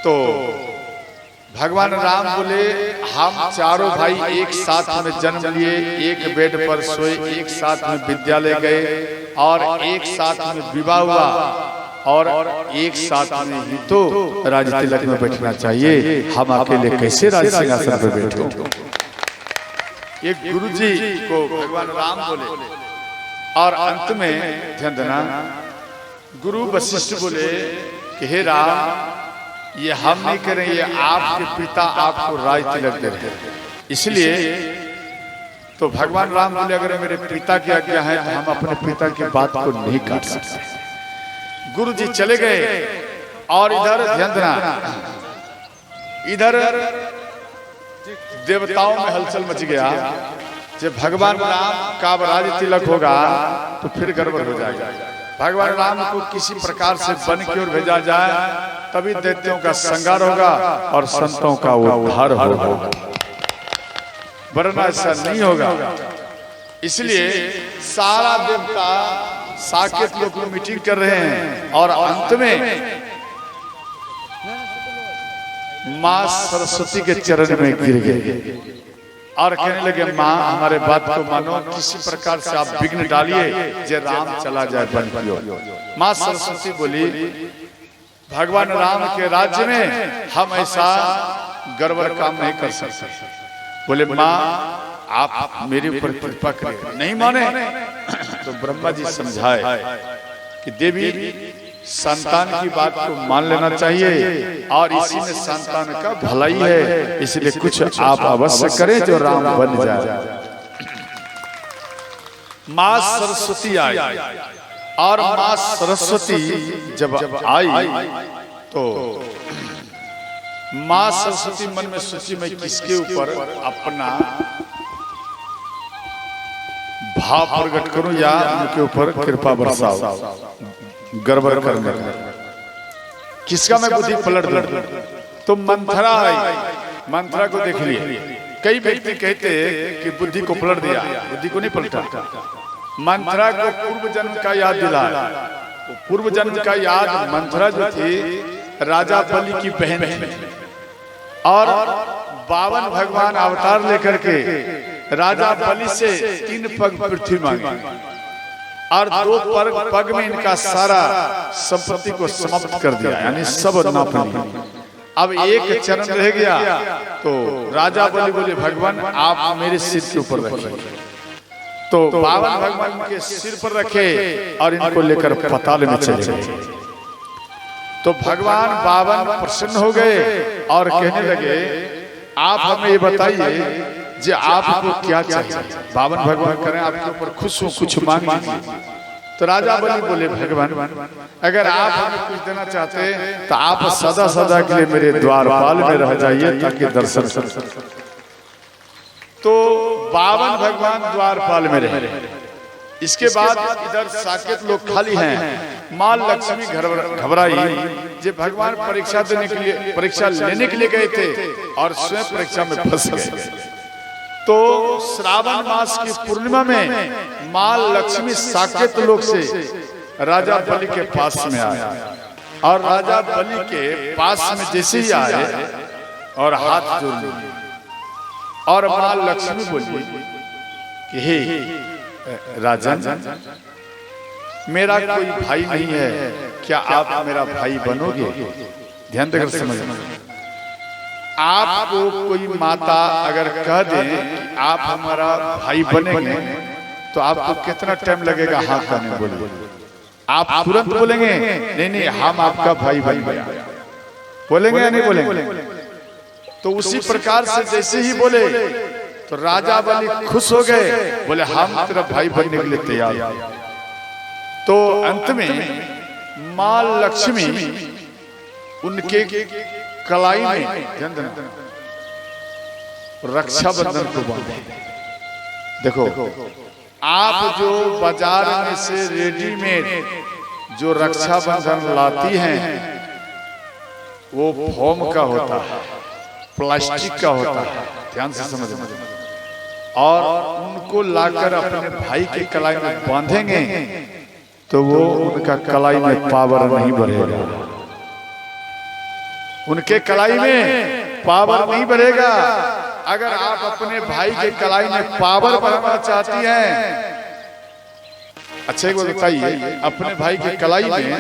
तो भगवान राम बोले हम चारों भाई एक साथ में जन्म लिए, एक बेड पर सोए, एक साथ में विद्यालय गए और एक साथ में विवाह हुआ और एक साथ में ही तो राज तिलक में बैठना चाहिए। हम अकेले कैसे राज सिंहासन पर बैठे? एक गुरुजी को भगवान राम बोले और अंत में ध्यान देना गुरु वशिष्ठ बोले कि हे राम, ये हम नहीं करें, ये आपके पिता आपको राज तिलक दे रहे हैं। इसलिए तो भगवान राम बोले अगर मेरे पिता की आज्ञा है तो हम अपने पिता की बात को नहीं काट सकते। गुरु जी चले गए और इधर ध्यान देना, इधर देवताओं में हलचल मच गया। जब भगवान राम का राज तिलक होगा तो फिर गड़बड़ हो जाएगा। भगवान राम को किसी प्रकार से बन की ओर भेजा जाए तभी दैत्यों का संहार होगा और संतों का उद्धार होगा, वरना ऐसा नहीं होगा। इसलिए सारा देवता साकेत लोग में मीटिंग कर रहे हैं और अंत में मां सरस्वती के चरण में गिर गए और कहने लगे मां हमारे बात को मानो, किसी प्रकार से आप विघ्न डालिए जे राम चला जाए बन की ओर। मां सरस्वती बोली भगवान राम के राज्य में हम ऐसा गड़बड़ काम नहीं कर सकते। बोले मां आप मेरे ऊपर कृपा करें। नहीं माने तो ब्रह्मा जी समझाए कि देवी संतान की बात को मान लेना चाहिए और इसी में संतान का भलाई है, इसलिए कुछ आप अवश्य करें जो राम बन जाए। मां सरस्वती आई और मां सरस्वती जब आई तो मां सरस्वती मन में सोची मैं किसके ऊपर अपना भाव प्रकट करूं या उनके ऊपर कृपा बरसाऊं, गड़बड़ करने किसका मैं बुद्धि पलट दूं। तो मंथरा आई, मंथरा को देख लिए। कई व्यक्ति कहते हैं कि बुद्धि को पलट दिया, बुद्धि को नहीं पलटा। मंथरा को पूर्व जन्म का याद दिलाया। पूर्व जन्म का याद मंथरा जो थी राजा बलि की बहन थी और 52 भगवान अवतार लेकर के राजा बलि से 3 पग पृथ्वी मांगी और 2 पग में इनका सारा संपत्ति को समाप्त कर दिया, यानी सब नाप लिया। अब एक चरण रह गया तो राजा बलि बोले भगवान आप मेरे सिर के ऊपर रखिए। तो 52 भगवान के सिर पर रखे और इनको लेकर पाताल में चले गए। तो भगवान 52 प्रसन्न हो गए और कहने लगे आप हमें ये बताइए जे आपको क्या चाहिए। 52 भगवान करें आपके ऊपर खुश हो, कुछ मांगिए। तो राजा बलि बोले भगवान अगर आप हमें कुछ देना चाहते हैं तो आप सदा सदा के लिए मेरे द्वारपाल में रह जाइए ताकि दर्शन कर सकें। तो 52 भगवान द्वारपाल में रहे। इसके बाद इधर साकेत लोग खाली हैं। मां लक्ष्मी घबराई जे भगवान परीक्षा देने के लिए, परीक्षा लेने के लिए गए थे और स्वयं परीक्षा में फंस गए। तो श्रावण मास की पूर्णिमा में मां लक्ष्मी साकेत लोक से राजा बलि के पास में आए और राजा बलि के पास में जैसे ही आए और हाथ जोड़ लिए और मां लक्ष्मी बोली कि हे राजन मेरा कोई भाई नहीं है, क्या आप मेरा भाई बनोगे? ध्यान देकर समझना। आपको कोई माता अगर कह दे कि आप हमारा भाई बनेंगे तो आपको कितना टाइम लगेगा हाँ कहने बोले? आप तुरंत बोलेंगे नहीं नहीं हम आपका भाई बन गया, बोलेंगे या नहीं बोलेंगे? तो उसी प्रकार से जैसे ही बोले तो राजा बलि खुश हो गए, बोले हम तेरा भाई बनने के लिए तैयार हैं। तो अंत में मां लक्ष्मी उनके कलाई में रक्षाबंधन को बांधे। देखो आप जो बाजार में से रेडीमेड जो रक्षाबंधन लाती हैं वो फोम का होता है, प्लास्टिक का होता है, ध्यान से समझना। और उनको लाकर अपने भाई के कलाई में बांधेंगे तो वो उनका कलाई में पावर नहीं बढ़ेगा, उनके कलाई में पावर नहीं बढ़ेगा। अगर आप अपने भाई के कलाई में पावर बढ़ाना चाहती हैं, अच्छा एक बात बताइए, अपने भाई के कलाई में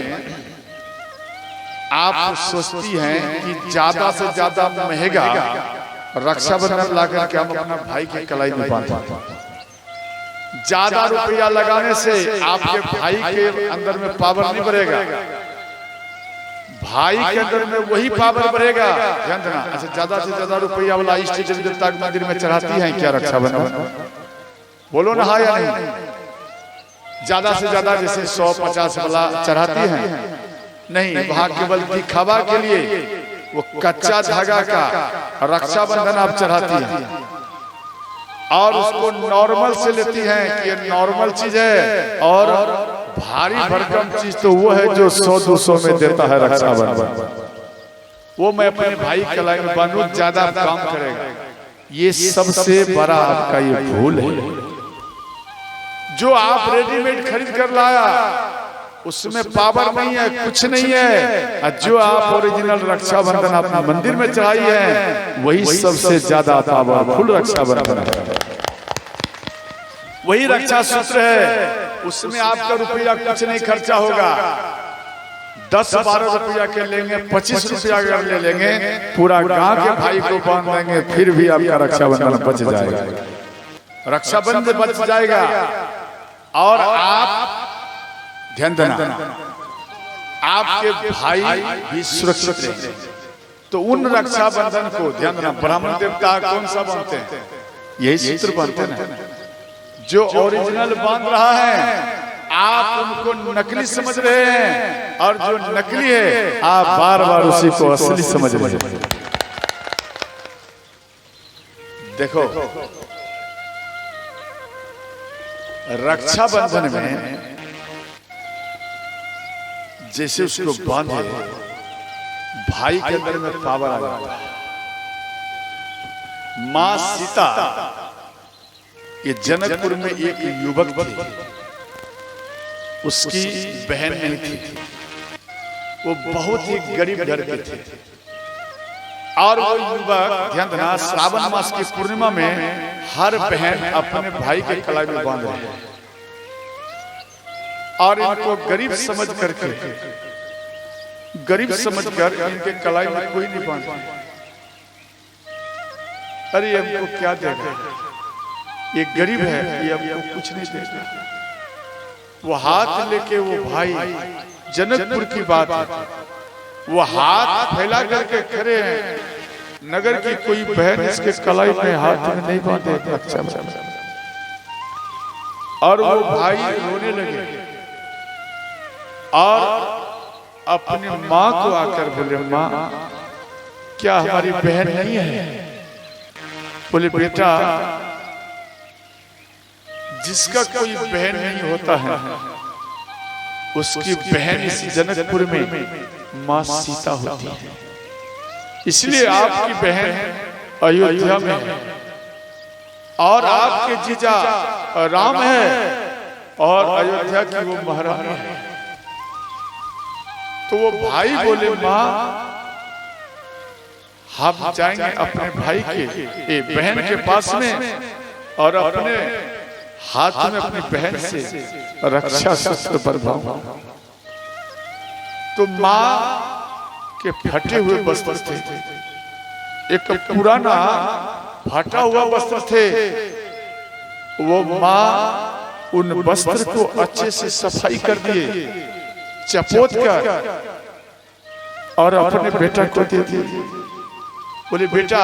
आप सोचती हैं कि ज्यादा से ज्यादा महंगा रक्षाबंधन लाकर के हम अपना भाई के कलाई में बांधते, ज्यादा रुपया लगाने से आपके भाई के अंदर में पावर नहीं बढ़ेगा, भाई के अंदर में वही पावर बढ़ेगा। ध्यान देना। अच्छा, ज्यादा से ज्यादा रुपया वाला इष्ट देवता के मंदिर में चढ़ाती हैं क्या रक्षाबंधन? बोलो ना हाँ या नहीं? ज्यादा से ज्यादा जैसे 100-50 वाला चढ़ाती हैं? नहीं, वहां केवल दिखावा के लिए वो कच्चा धागा का रक्षाबंधन आप चढ़ाती हैं और उसको नॉर्मल से लेती हैं कि ये नॉर्मल चीज है, और भारी भरकम चीज तो वो है जो 100-200 में देता है रक्षाबंधन। वो मैं अपने भाई कलाई में बांधूं, ज्यादा काम करेगा। ये सबसे बड़ा आपका ये भूल है। जो आप रेडीमेड खरीद कर लाया उसमें पावर नहीं है, कुछ नहीं है। जो आप ओरिजिनल रक्षाबंधन अपने मंदिर में चढ़ाई है वही सबसे ज्यादा पावरफुल रक्षाबंधन है, वही रक्षा सूत्र है। उसमें आपका रुपया कुछ नहीं खर्चा होगा। 10-12 रुपया के लेंगे, 25 रुपया अगर ले लेंगे, पूरा गांव के भाई को बांध देंगे, फिर भी आपका रक्षाबंधन बच जाएगा, रक्षाबंधन बच जाएगा। और आप ध्यान देना, आपके भाई भी सुरक्षित रहेंगे। तो उन रक्षाबंधन को ध्यान देना, ब्राह्मण देवता कौन सा बांधते हैं? यही सूत्र बांधते हैं। जो ओरिजिनल बांध रहा है आप उनको नकली समझ रहे हैं, और जो नकली है आप बार बार उसी को असली समझ रहे हैं। देखो, रक्षाबंधन में जैसे उसको बांधे, भाई के अंदर में पावर आ जाता है। मां सीता, ये जनकपुर में एक युवक थे, उसकी बहन नहीं थी, वो बहुत ही गरीब घर के थे। और वो युवक, ध्यान देना, श्रावण मास की पूर्णिमा में हर बहन अपने भाई के कलाई में बांध रही है, और इनको गरीब समझ करके, गरीब समझकर इनके कलाई में कोई नहीं बांधता। अरे हमको क्या देगा, ये गरीब है, ये हमको कुछ नहीं देगा। वो हाथ लेके, वो भाई, जनकपुर की बात है, वो हाथ फैला करके खड़े हैं, नगर की कोई बहन इसके कलाई में हाथ में नहीं बांधे। अच्छा, और वो भाई रोने लगे और अपनी माँ को आकर बोले, माँ क्या हमारी बहन नहीं है? बोले, बेटा जिसका कोई बहन नहीं होता है उसकी बहन इस जनकपुर में माँ सीता होती है। इसलिए आपकी बहन अयोध्या में है और आपके जीजा राम है और अयोध्या की वो महारानी है। तो वो भाई बोले, माँ हम जाएंगे अपने भाई के बहन के पास में और अपने हाथ में अपनी बहन से रक्षा सूत्र बंधवाऊं। तो माँ के फटे हुए वस्त्र थे, एक पुराना फटा हुआ वस्त्र थे। वो माँ उन वस्त्र को अच्छे से सफाई कर दिए, चपोत कर, और अपने बेटा को दे दिए। बोले, बेटा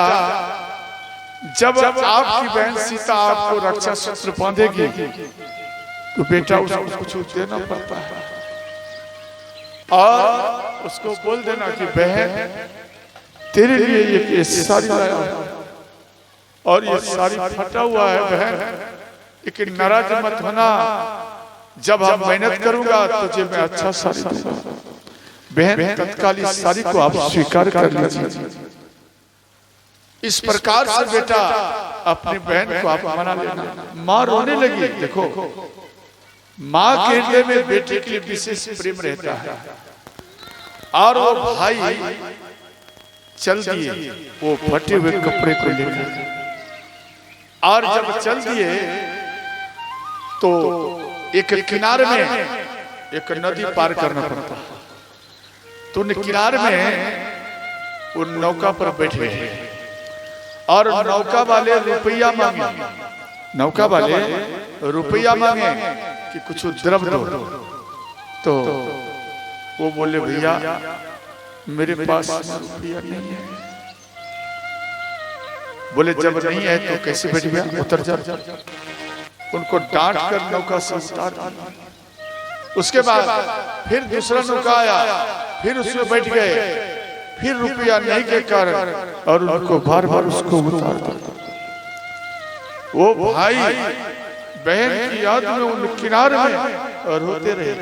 जब आपकी बहन सीता आपको रक्षा सूत्र बांधेगी तो बेटा उसको कुछ देना पड़ता है, और उसको बोल देना कि बहन तेरे लिए ये साड़ी लाया और ये साड़ी फटा हुआ है बहन, लेकिन नाराज मत होना, जब हम मेहनत करूंगा तुझे मैं अच्छा साड़ी दूंगा। बहन तत्काल इस साड़ी को आप स्वीकार कर लीजिए। इस प्रकार से बेटा अपनी बहन को आप मना लेना। माँ रोने लगी। देखो, माँ के हृदय में बेटे के लिए विशेष प्रेम रहता है, और वो भाई चल दिए वो फटे हुए कपड़े को लेकर। और जब चल दिए तो एक किनारे में एक नदी पार करना पड़ता, तो किनारे में वो नौका पर बैठे और नौका वाले रुपया मांगे, नौका वाले रुपया मांगे कि कुछ द्रव दो। तो वो बोले भैया मेरे पास रुपया नहीं है। बोले जब नहीं है तो कैसे बैठ गया, उतर जा। उनको डांट कर नौका से उतार दिया। उसके बाद फिर दूसरा नौका आया, फिर उसमें बैठ गए, फिर रुपया नहीं के कारण और उनको बार बार उसको उतार दिया। वो भाई बहन की याद में उन किनारे में रोते रहे।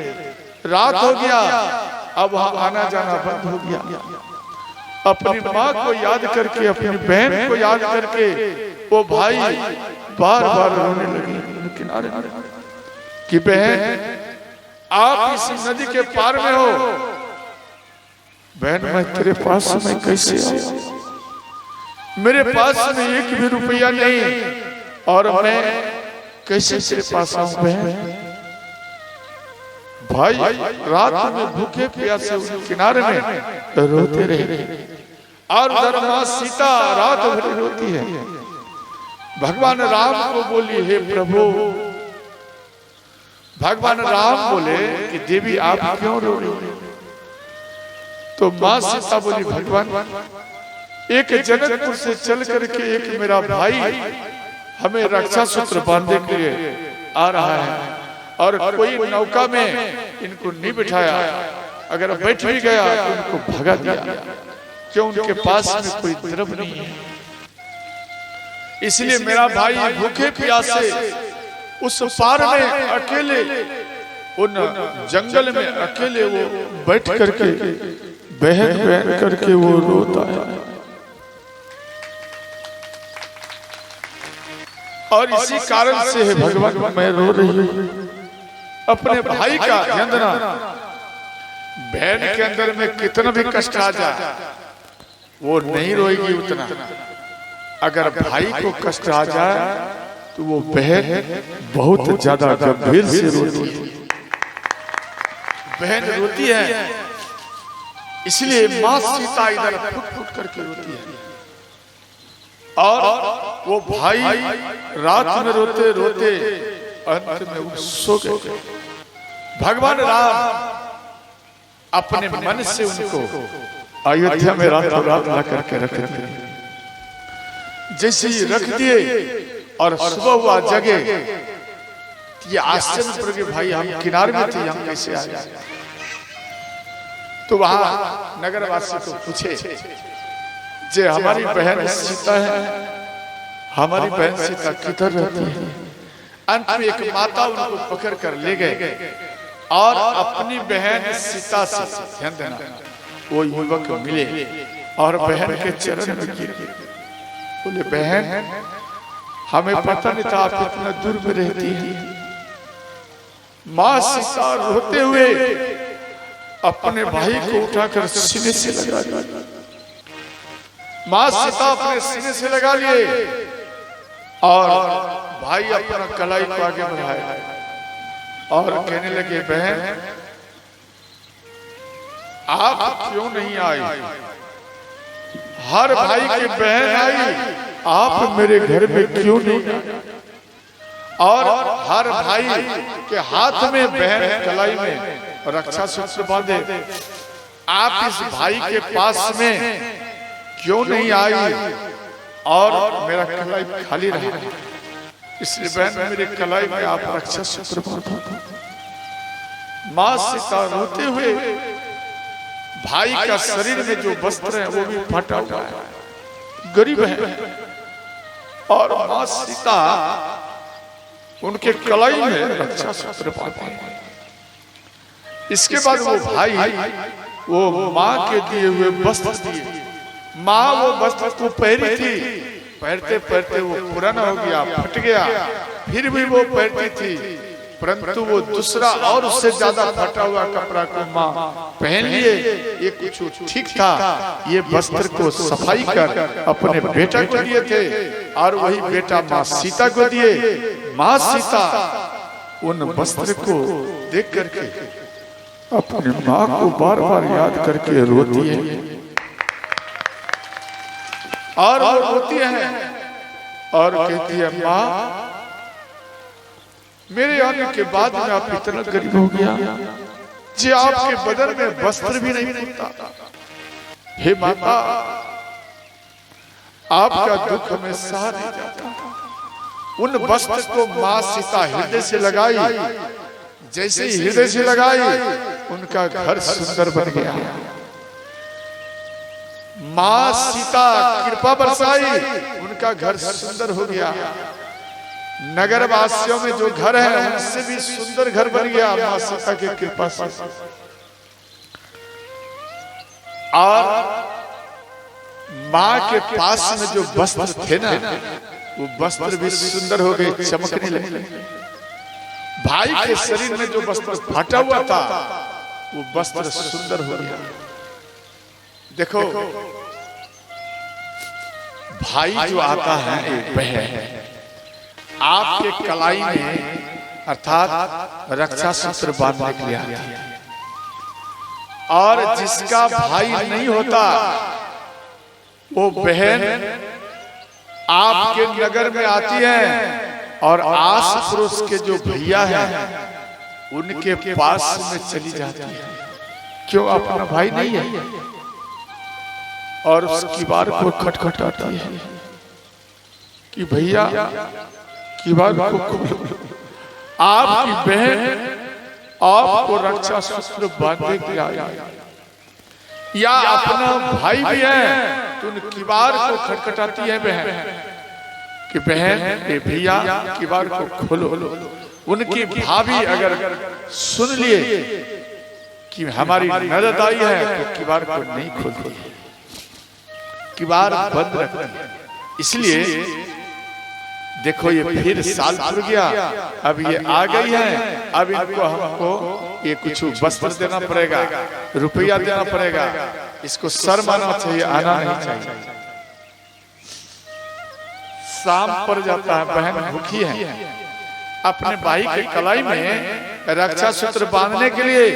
रात हो गया, अब वहां आना जाना बंद हो गया। अपनी माँ को याद करके, अपनी बहन को याद करके वो भाई बार बार रोने लगे किनारे कि बहन आप इस नदी के पार में हो, बहन मैं तेरे पास मैं कैसे आऊं, मेरे पास में एक भी रुपया नहीं और मैं कैसे तेरे पास आऊं बहन। भाई रात में भूखे प्यासे उस किनारे में रोते रहे और उधर मां सीता रात भर रोती है। भगवान राम को बोली हे प्रभु, भगवान राम बोले कि देवी आप क्यों रो रही हो? तो मां सीता बोली भगवान एक जनकपुर से चल करके एक मेरा भाई हमें रक्षा सूत्र बांधने के लिए आ रहा है और कोई नौका में इनको नहीं बिठाया, अगर बैठ भी गया तो उनको भगा दिया, क्यों उनके पास में कोई द्रव नहीं है। इसलिए मेरा भाई भूखे प्यासे उस पार में अकेले उन जंगल में अकेले वो बैठ करके बहन बहन करके वो रोता है। और इसी कारण से है भगवान मैं रो रही हूं अपने भाई का यंत्रणा। बहन के अंदर में कितना भी कष्ट आ जाए वो नहीं रोएगी उतना, अगर भाई को कष्ट आ जाए तो वो बहन बहुत ज्यादा गंभीर से रोती है। बहन रोती है, इसलिए मां सीता इधर फुट फुट करके रोती है और वो भाई रात में रोते रोते अंत में सो गए। भगवान राम अपने मन से उनको अयोध्या में रातों रात ला करके रख दिए। जैसे ही रख दिए और सुबह हुआ जगे, ये आश्चर्य पड़ गए भाई हम किनारे में थे, हम कैसे आए? तो वहां नगरवासी को पूछे जे हमारी बहन सीता है, हमारी बहन सीता किधर रहती है? अंत में एक माता उनको पकड़ कर ले गए और अपनी बहन सीता से ध्यान देना वो युवक मिले और बहन के चरण में गिर गए। बोले बहन हमें पता नहीं था आप इतना दूर में रहती है। मां सीता रोते हुए अपने भाई को उठाकर सीने से लगा लिया। मां सीता अपने सीने से लगा लिए और भाई अपना कलाई को आगे बढ़ाया और कहने लगे बहन आप क्यों नहीं आई? हर भाई की बहन आई, आप मेरे घर में क्यों नहीं आई? और हर भाई के हाथ में बहन कलाई में रक्षा सूत्र बांधे, आप इस भाई के पास में क्यों नहीं आई और मेरा कलाई खाली रहा? इसलिए बहन मेरे कलाई में आप रक्षा सूत्र बांधो। मां सीता रोते हुए भाई का शरीर में जो वस्त्र है वो भी फटा हुआ है, गरीब है, और मां सीता उनके कलाई में रक्षा सूत्र बांधे। इसके बाद वो भाई वो मां के दिए हुए वस्त्र दिए। मां वो वस्त्र को पहनी थी, पहनते पहनते वो पुराना हो गया, फट गया, फिर भी वो पहनती थी, परंतु वो दूसरा और उससे ज्यादा फटा हुआ कपड़ा को माँ पहन लिए। ये कुछ ठीक था, ये वस्त्र को सफाई कर अपने बेटा को दिए थे और वही बेटा माँ सीता को दिए। माँ सीता उन वस्त्र को देख करके अपनी माँ को बार बार याद करके रोती है और वो रोती है और कहती है, माँ मेरे आने के बाद में आप इतना गरीब हो गया जी, आपके बदन में वस्त्र भी नहीं मिलता। हे माता, आपका दुख हमें सहा नहीं जाता। उन वस्त्र को माँ सीता हृदय से लगाई। जैसे ही हृदय से लगाई, उनका घर सुंदर बन गया। माँ सीता कृपा बरसाई, उनका घर सुंदर हो गया। नगर वासियों में जो घर है उनसे भी सुंदर घर बन गया माँ सीता की कृपा से। और माँ के पास में जो वस्त्र थे ना, वो वस्त्र भी सुंदर हो गए, चमकने लगे। भाई के शरीर में जो वस्त्र फटा हुआ था, वो वस्त्र सुंदर हो गया। देखो, भाई जो आता है एक बहन आपके कलाई में अर्थात रक्षा सूत्र बांधने के लिए आती है, और जिसका भाई नहीं होता वो बहन आपके नगर में आती है और आस पड़ोस के जो भैया हैं उनके पास में चली जाती है। क्यों? अपना भाई नहीं है, और उसकी बार को खटखटाती है कि भैया की बात को आपकी बहन आपको रक्षा सूत्र बांधने के लिए आई, या अपना भाई भी है तो उनकी बार को खटखटाती है बहन कि बहन ये भैया की बार को खोलो। उनकी भाभी अगर सुन लिए कि हमारी ननद आई है तो किबार को नहीं खोलती, किबार बंद रखती है। इसलिए देखो, ये फिर साल भर गया, अब ये आ गई है, अब इनको हमको ये कुछ वस्त्र देना पड़ेगा, रुपया देना पड़ेगा। इसको शर्म आना चाहिए, आना नहीं चाहिए। शाम पर जाता है, बहन भूखी है, अपने भाई के कलाई में रक्षा सूत्र बांधने के लिए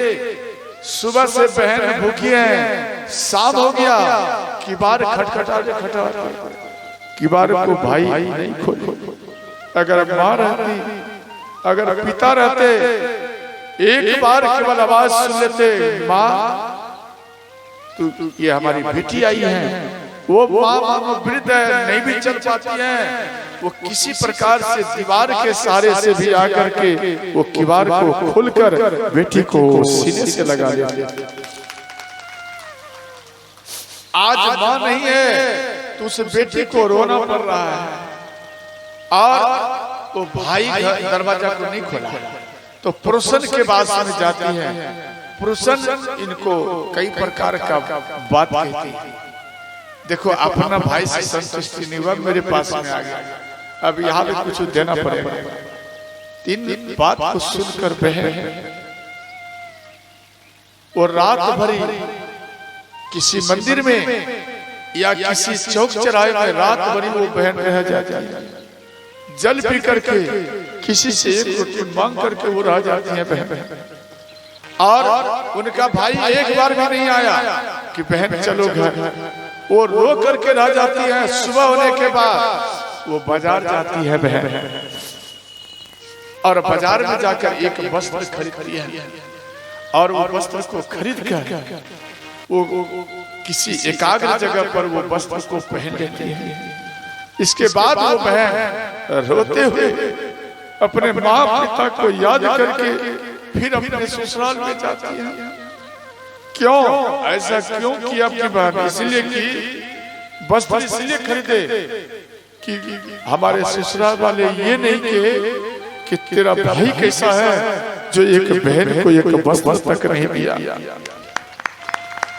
सुबह से बहन भूखी है। शाम हो गया, किबार खटखटा किबार को भाई नहीं खोले। अगर माँ रहती, अगर पिता रहते, एक बार केवल आवाज सुन लेते, माँ तू ये हमारी बेटी आई है। वो माँ वृद्ध है, नहीं भी चल पाती है, वो किसी प्रकार से दीवार के सहारे से भी आकर के वो किबार को खोलकर बेटी को सीने से लगा लेती। आज माँ नहीं है तो उस बेटी को रोना पड़ रहा है, और वो भाई दरवाजा को नहीं खोला तो पुरुषन के पास में जाती है। पुरुषन इनको कई प्रकार का बात कहती है। देखो, अपना भाई से संतुष्टि नहीं हुआ, मेरे पास में आ गया, अब यहाँ भी कुछ देना पड़ेगा। तीन बात को सुनकर बहन और रात भरी किसी मंदिर में या किसी चौक चौराहे में रात भरी वो बहन रह जाती है। जल पी करके किसी से एक रोटी मांग करके वो रह जाती है बहन, और उनका भाई एक बार भी नहीं आया कि बहन चलो घर। वो रो करके रह जाती है। सुबह होने के बाद वो बाजार जाती है बहन, और बाजार में जाकर एक वस्त्र खरीदती है, और वो वस्त्र को खरीद कर वो किसी एकाग्र जगह पर वो वस्त्र को पहन लेती है। इसके बाद वो बहन रोते हुए अपने माँ पिता को याद करके फिर अपने ससुराल में जाती है। क्यों ऐसा क्यों किया अपनी बहन? इसलिए कि वस्त्र इसलिए खरीदे कि हमारे ससुराल वाले ये नहीं कहे कि तेरा भाई कैसा है जो एक बहन को एक वस्त्र तक नहीं दिया।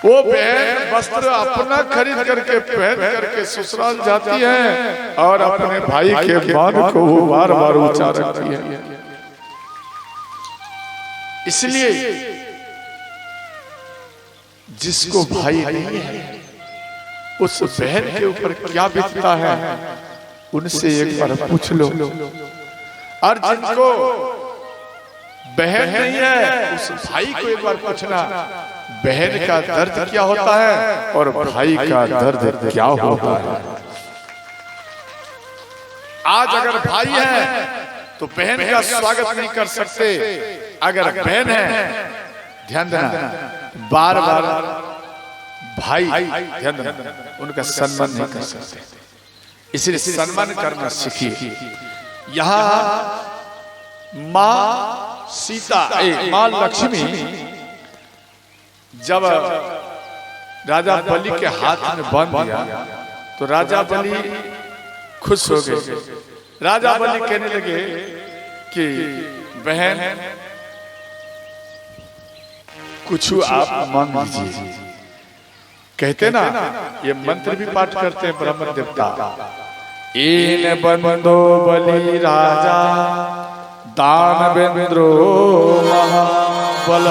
वो बहन वस्त्र अपना खरीद करके पहन करके ससुराल जाती है, और अपने भाई के मान को वो बार बार ऊंचा रखती है। इसलिए जिसको भाई नहीं है उस बहन के ऊपर क्या बीतता है उनसे एक बार पूछ लो। और जिनको बहन नहीं है उस भाई को एक बार पूछना बहन का दर्द क्या होता है और भाई का दर्द क्या होता है। आज अगर भाई है तो बहन का स्वागत नहीं कर सकते, अगर बहन है ध्यान देना बार बार भाई ध्यान देना उनका सम्मान नहीं कर सकते, इसलिए सम्मान करना सीखिए। यहाँ माँ सीता माँ लक्ष्मी जब राजा बलि के हाथ में बांध दिया तो राजा बलि खुश हो गए। राजा बलि कहने लगे कि बहन कुछ आप मांग लीजिए। कहते ना ये मंत्र भी पाठ करते हैं ब्राह्मण देवता, इन बंदो बलि राजा दानवेंद्रो महाबल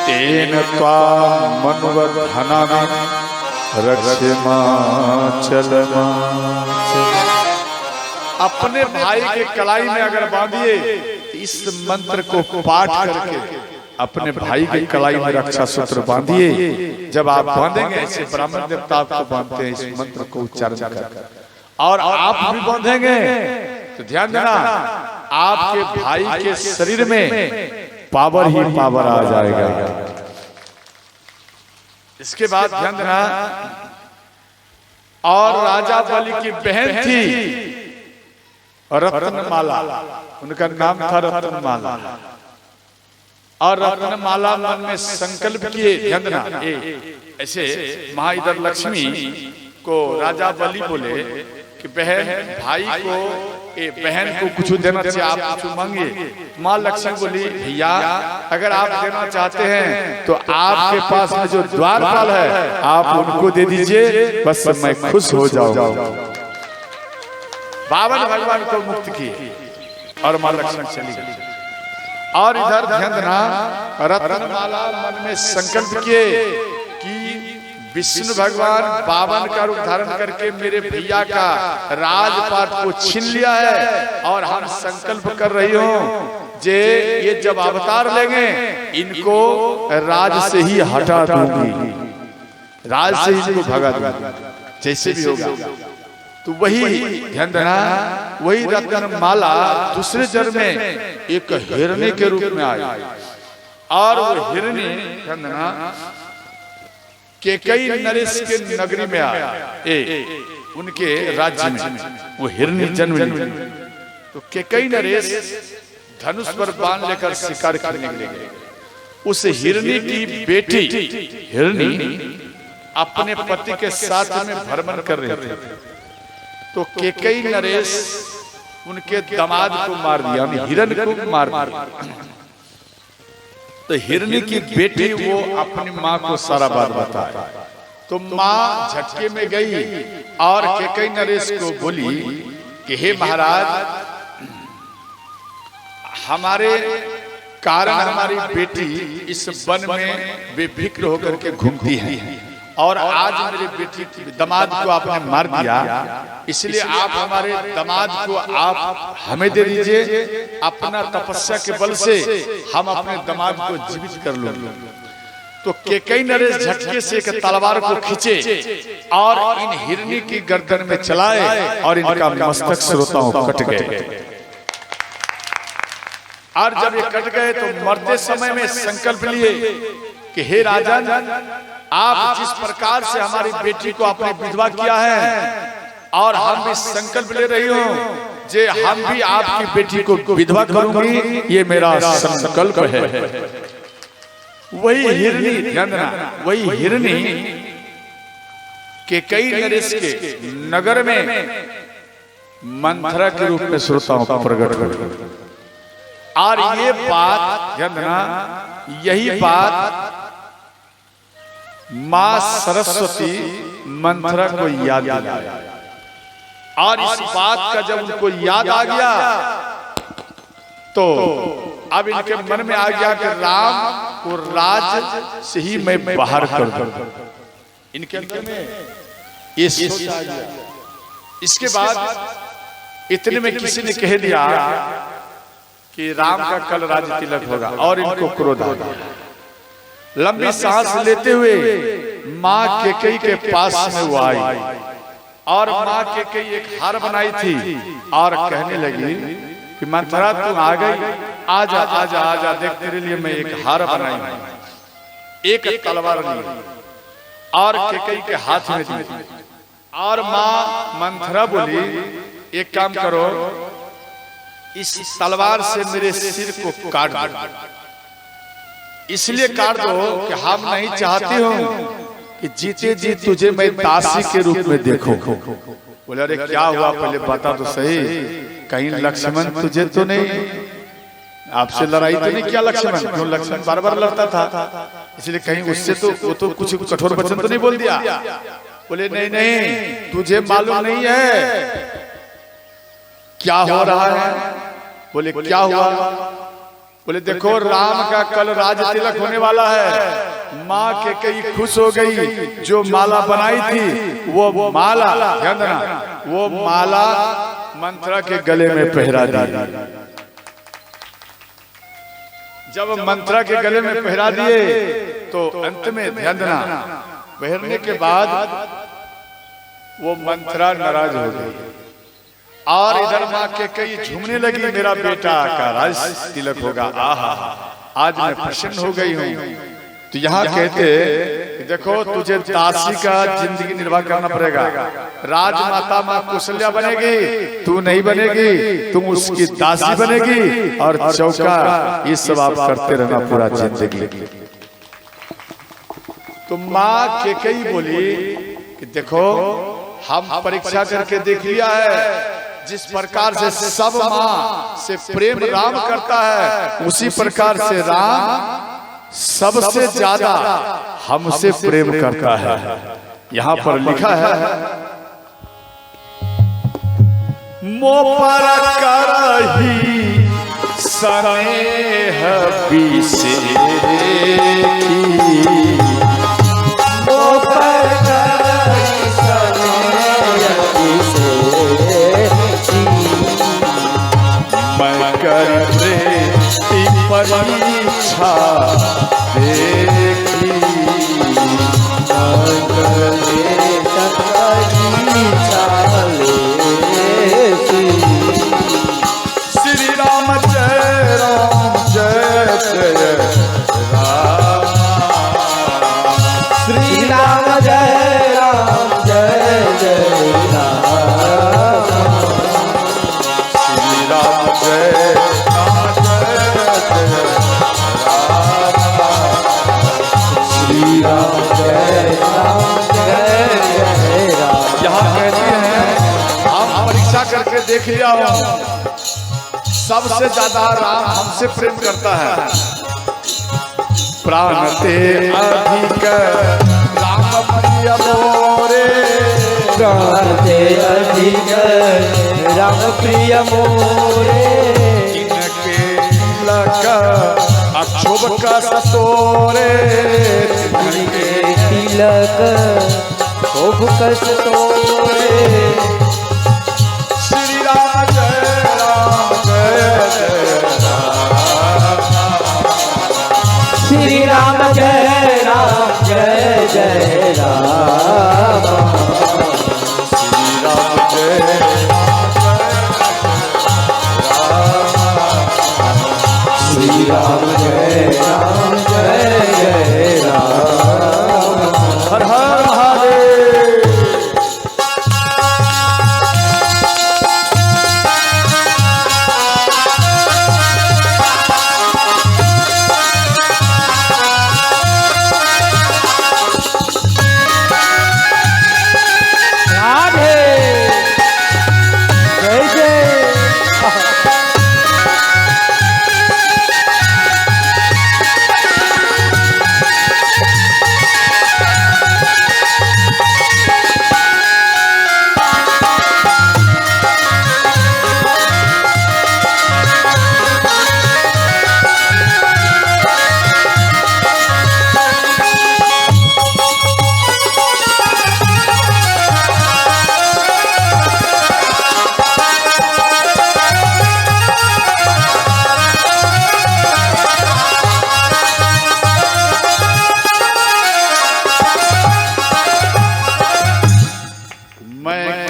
तेन त्वां मनुवर्धनानि रक्षमाचल। अपने भाई के कलाई में अगर बांधिए इस मंत्र को पाठ करके अपने भाई के कलाई में रक्षा सूत्र बांधिए। जब आप बांधेंगे ऐसे ब्राह्मण देवता आपको बांधते हैं इस मंत्र को उच्चारण कर, और आप भी बांधेंगे तो ध्यान देना आपके भाई के शरीर में पावर ही पावर आ जाएगा। इसके बाद ध्यान देना और राजा बलि की बहन थी रत्नमाला, उनका नाम था रत्नमाला। और रत्नमाला मन में संकल्प किए, ध्यान देना ऐसे महाइदर लक्ष्मी को राजा बलि बोले कि बहन भाई को बहन को कुछ देना चाहिए, आप कुछ मांगिए। माँ लक्ष्मी बोली भैया अगर आप देना चाहते हैं तो आपके पास में जो द्वारपाल है आप उनको दे दीजिए, बस मैं खुश हो जाऊंगा। बावन भगवान को मुक्त किए और माँ लक्ष्मी चली गई। और इधर ध्यान देना रत्नमाला मन में संकल्प किए कि विष्णु भगवान बावन का रूप धारण करके मेरे भैया का राजपाट को छीन लिया है और हम संकल्प कर रही हूँ जे ये जब अवतार लेंगे इनको राज से ही हटा दूंगी, राज से ही इनको भगा दूंगी जैसे भी होगा। तो वही ध्यान देना वही रत्नमाला दूसरे जन्म में एक हिरणी के रूप में आई और वो हिरणी ध्यान देना केकई नरेश के नगरी में आया, उनके राज्य में वो हिरणी जन्म ली। तो केकई नरेश धनुष पर बाण लेकर शिकार करने लगे। उस हिरणी की बेटी हिरणी अपने पति के साथ में भ्रमण कर रहे थे, तो केकई नरेश उनके दामाद को मार दिया, हिरण को मार दिया। तो हिरणी की बेटी वो अपनी माँ को सारा बात बताया। तो माँ झटके में गई और केकई नरेश को बोली कि हे महाराज हमारे कारण हमारी बेटी इस वन में बेफिक्र होकर के घूमती है और आज मेरी बेटी दामाद को आपने मार दिया, इसलिए आप हमारे दामाद को आप हमें दे दीजिए। अपना तपस्या के बल से हम अपने दामाद को जीवित कर लेंगे। तो केकई नरेश झटके से एक तलवार को खींचे और इन हिरणी की गर्दन में चलाए और इनका मस्तक श्रोताओं कट गए। और जब ये कट गए तो मरते समय में संकल्प लिए कि हे राजन आप जिस प्रकार से हमारी बेटी को आपने विधवा किया है और हम भी संकल्प ले रही हूँ जे हम भी आपकी बेटी को विधवा करूंगी, ये मेरा संकल्प है। वही हिरणी ध्यान देना वही हिरणी केकई नरेश के नगर में मंथरा के रूप में श्रोताओं को प्रकट कर। और ये बात ध्यान देना यही बात माँ सरस्वती मंथरा को याद दिलाया। और इस बात का जब उनको याद आ गया तो अब इनके मन में आ गया कि राम को राज से ही मैं बाहर कर दूं। इनके अंदर में ये सोच आ गया। इसके बाद इतने में किसी ने कह दिया कि राम का कल राज तिलक होगा और इनको क्रोध आ गया। लंबी सांस लेते हुए माँ कैकेयी के पास में वो आई और माँ कैकेयी एक हार बनाई थी और कहने लगी कि मंथरा तू आ गई, आजा आजा आजा, देख तेरे लिए मैं एक हार बनाई हूं, एक तलवार ली और कैकेयी के हाथ में दी। और माँ मंथरा बोली एक काम करो, इस तलवार से मेरे सिर को काट दो। इसलिए काट दो कि हम नहीं चाहती हूं कि जीते जी तुझे मैं दासी के रूप में देखूं। बोले अरे क्या हुआ, पहले बता तो सही, कहीं लक्ष्मण तुझे तो नहीं, आपसे लड़ाई तो नहीं किया लक्ष्मण? क्यों लक्ष्मण बार बार लड़ता था, इसलिए कहीं उससे तो वो तो कुछ कठोर वचन तो नहीं बोल दिया? बोले नहीं नहीं, तुझे मालूम नहीं है क्या हो रहा है। बोले क्या हुआ? बोले देखो राम का कल राज तिलक होने वाला है। माँ कैकेयी खुश हो गई, जो माला बनाई थी वो माला, ध्यान देना, वो माला मंथरा के गले में पहरा दी। जब मंथरा के गले में पहरा दिए तो अंत में ध्यान देना, पहरने के बाद वो मंथरा नाराज हो गई और इधर माँ कैकेयी झूमने लगी, मेरा बेटा का राज तिलक होगा, आहा आज मैं प्रसन्न हो गई हूँ। तो यहाँ कहते देखो तुझे दासी का जिंदगी निर्वाह करना पड़ेगा, राजमाता माँ कौशल्या बनेगी, तू नहीं बनेगी, तुम उसकी दासी बनेगी और चौका ये सब आप करते रहना पूरा जिंदगी। तो माँ कैकेयी बोली कि देखो हम परीक्षा करके देख लिया है, जिस प्रकार से सब माँ से प्रेम राम करता है उसी प्रकार से राम सबसे ज्यादा हमसे प्रेम करता है। यहाँ पर लिखा है मो पर करही स्नेह बिसे मो पर करही स्नेह मैं कर परीक्षा देखी श्री राम जय राम जय जय राम, श्री राम जय राम जय जय राम, श्री राम जय करके देख लिया हूं, सबसे ज्यादा राम हमसे प्रेम करता है। प्राण ते अधिक राम प्रिय मोरे, प्राण ते अधिक राम प्रिय मोरे, इनके तिलक अक्षोभ का सतोरे, इनके तिलक क्षोभ का सतोरे। श्री राम जय राम जय जय राम, श्री राम जय श्री राम जय राम जय जय राम। हर हर महादेव।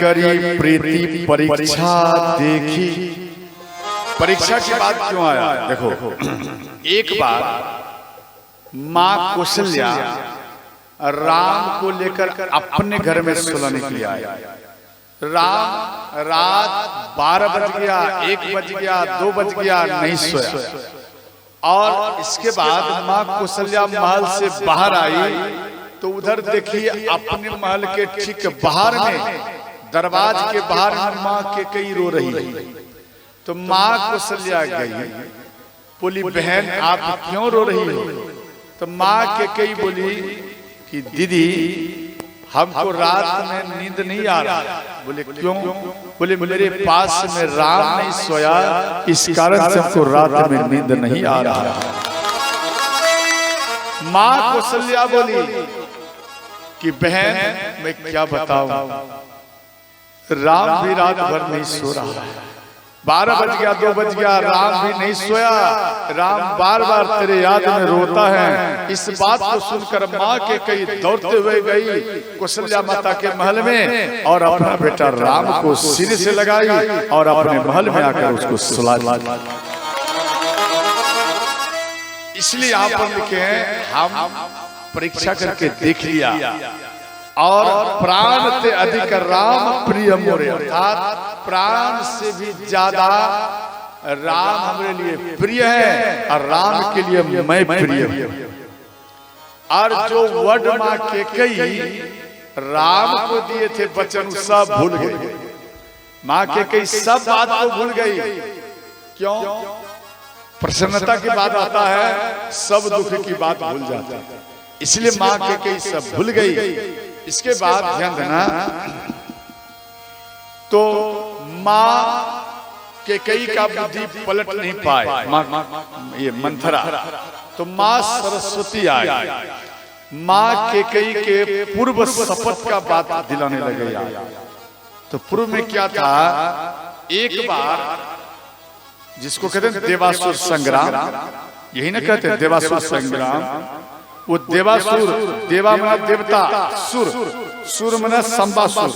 करी प्रीति परीक्षा देखी। परीक्षा की बात क्यों आया? देखो, एक बार माँ कौशल्या राम को लेकर अपने घर में सुलाने के लिए आया। राम रात 12 बज गया, 1 बज गया, 2 बज गया, नहीं सोया। और इसके बाद माँ कौशल्या महल से बाहर आई तो उधर देखिए अपने महल के ठीक बाहर में, दरवाजे के बाहर में माँ कैकेयी रो रही है। तो माँ कौशल्या गई, बोली बहन आप क्यों रो रही हो? तो माँ कैकेयी बोली कि दीदी हमको रात में नींद नहीं आ रहा। बोले क्यों? बोले मेरे पास में राम नहीं सोया, इस कारण से हमको रात में नींद नहीं आ रहा। माँ कौशल्या बोली कि बहन मैं क्या बताऊं, राम भी रात भर नहीं सो रहा है। 12 बज गया, 2 बज गया, राम भी नहीं सोया। राम बार बार तेरे याद में रोता है। इस बात को सुनकर माँ कैकेयी दौड़ते हुए गई कौशल्या माता के महल में और अपना बेटा राम को सिर से लगाई और अपने महल में आकर उसको सुला दिया। इसलिए यहाँ पर लिखे हैं, हम परीक्षा करके देख लिया और प्राण से अधिक राम प्रिय मोरे, अर्थात प्राण से भी ज्यादा राम हमारे लिए प्रिय है और राम के लिए मैं प्रिय हूं। और जो वड माँ कैकेयी राम को दिए थे वचन सब भूल गई। माँ कैकेयी सब बात को भूल गई। क्यों? प्रसन्नता की बात आता है, सब दुख की बात भूल जाता है। इसलिए माँ कैकेयी सब भूल गई। इसके बाद ध्यान देना, तो माँ कैकेयी का बुद्धि पलट नहीं पाए, ये मंथरा। तो माँ सरस्वती आई, माँ कैकेयी के पूर्व शपथ का बात दिलाने लगे। तो पूर्व में क्या था, एक बार जिसको कहते हैं देवासुर संग्राम, यही ना कहते हैं देवासुर संग्राम। वो देवासुर, देवा मना देवता, सुर, सुर मना संबासुर।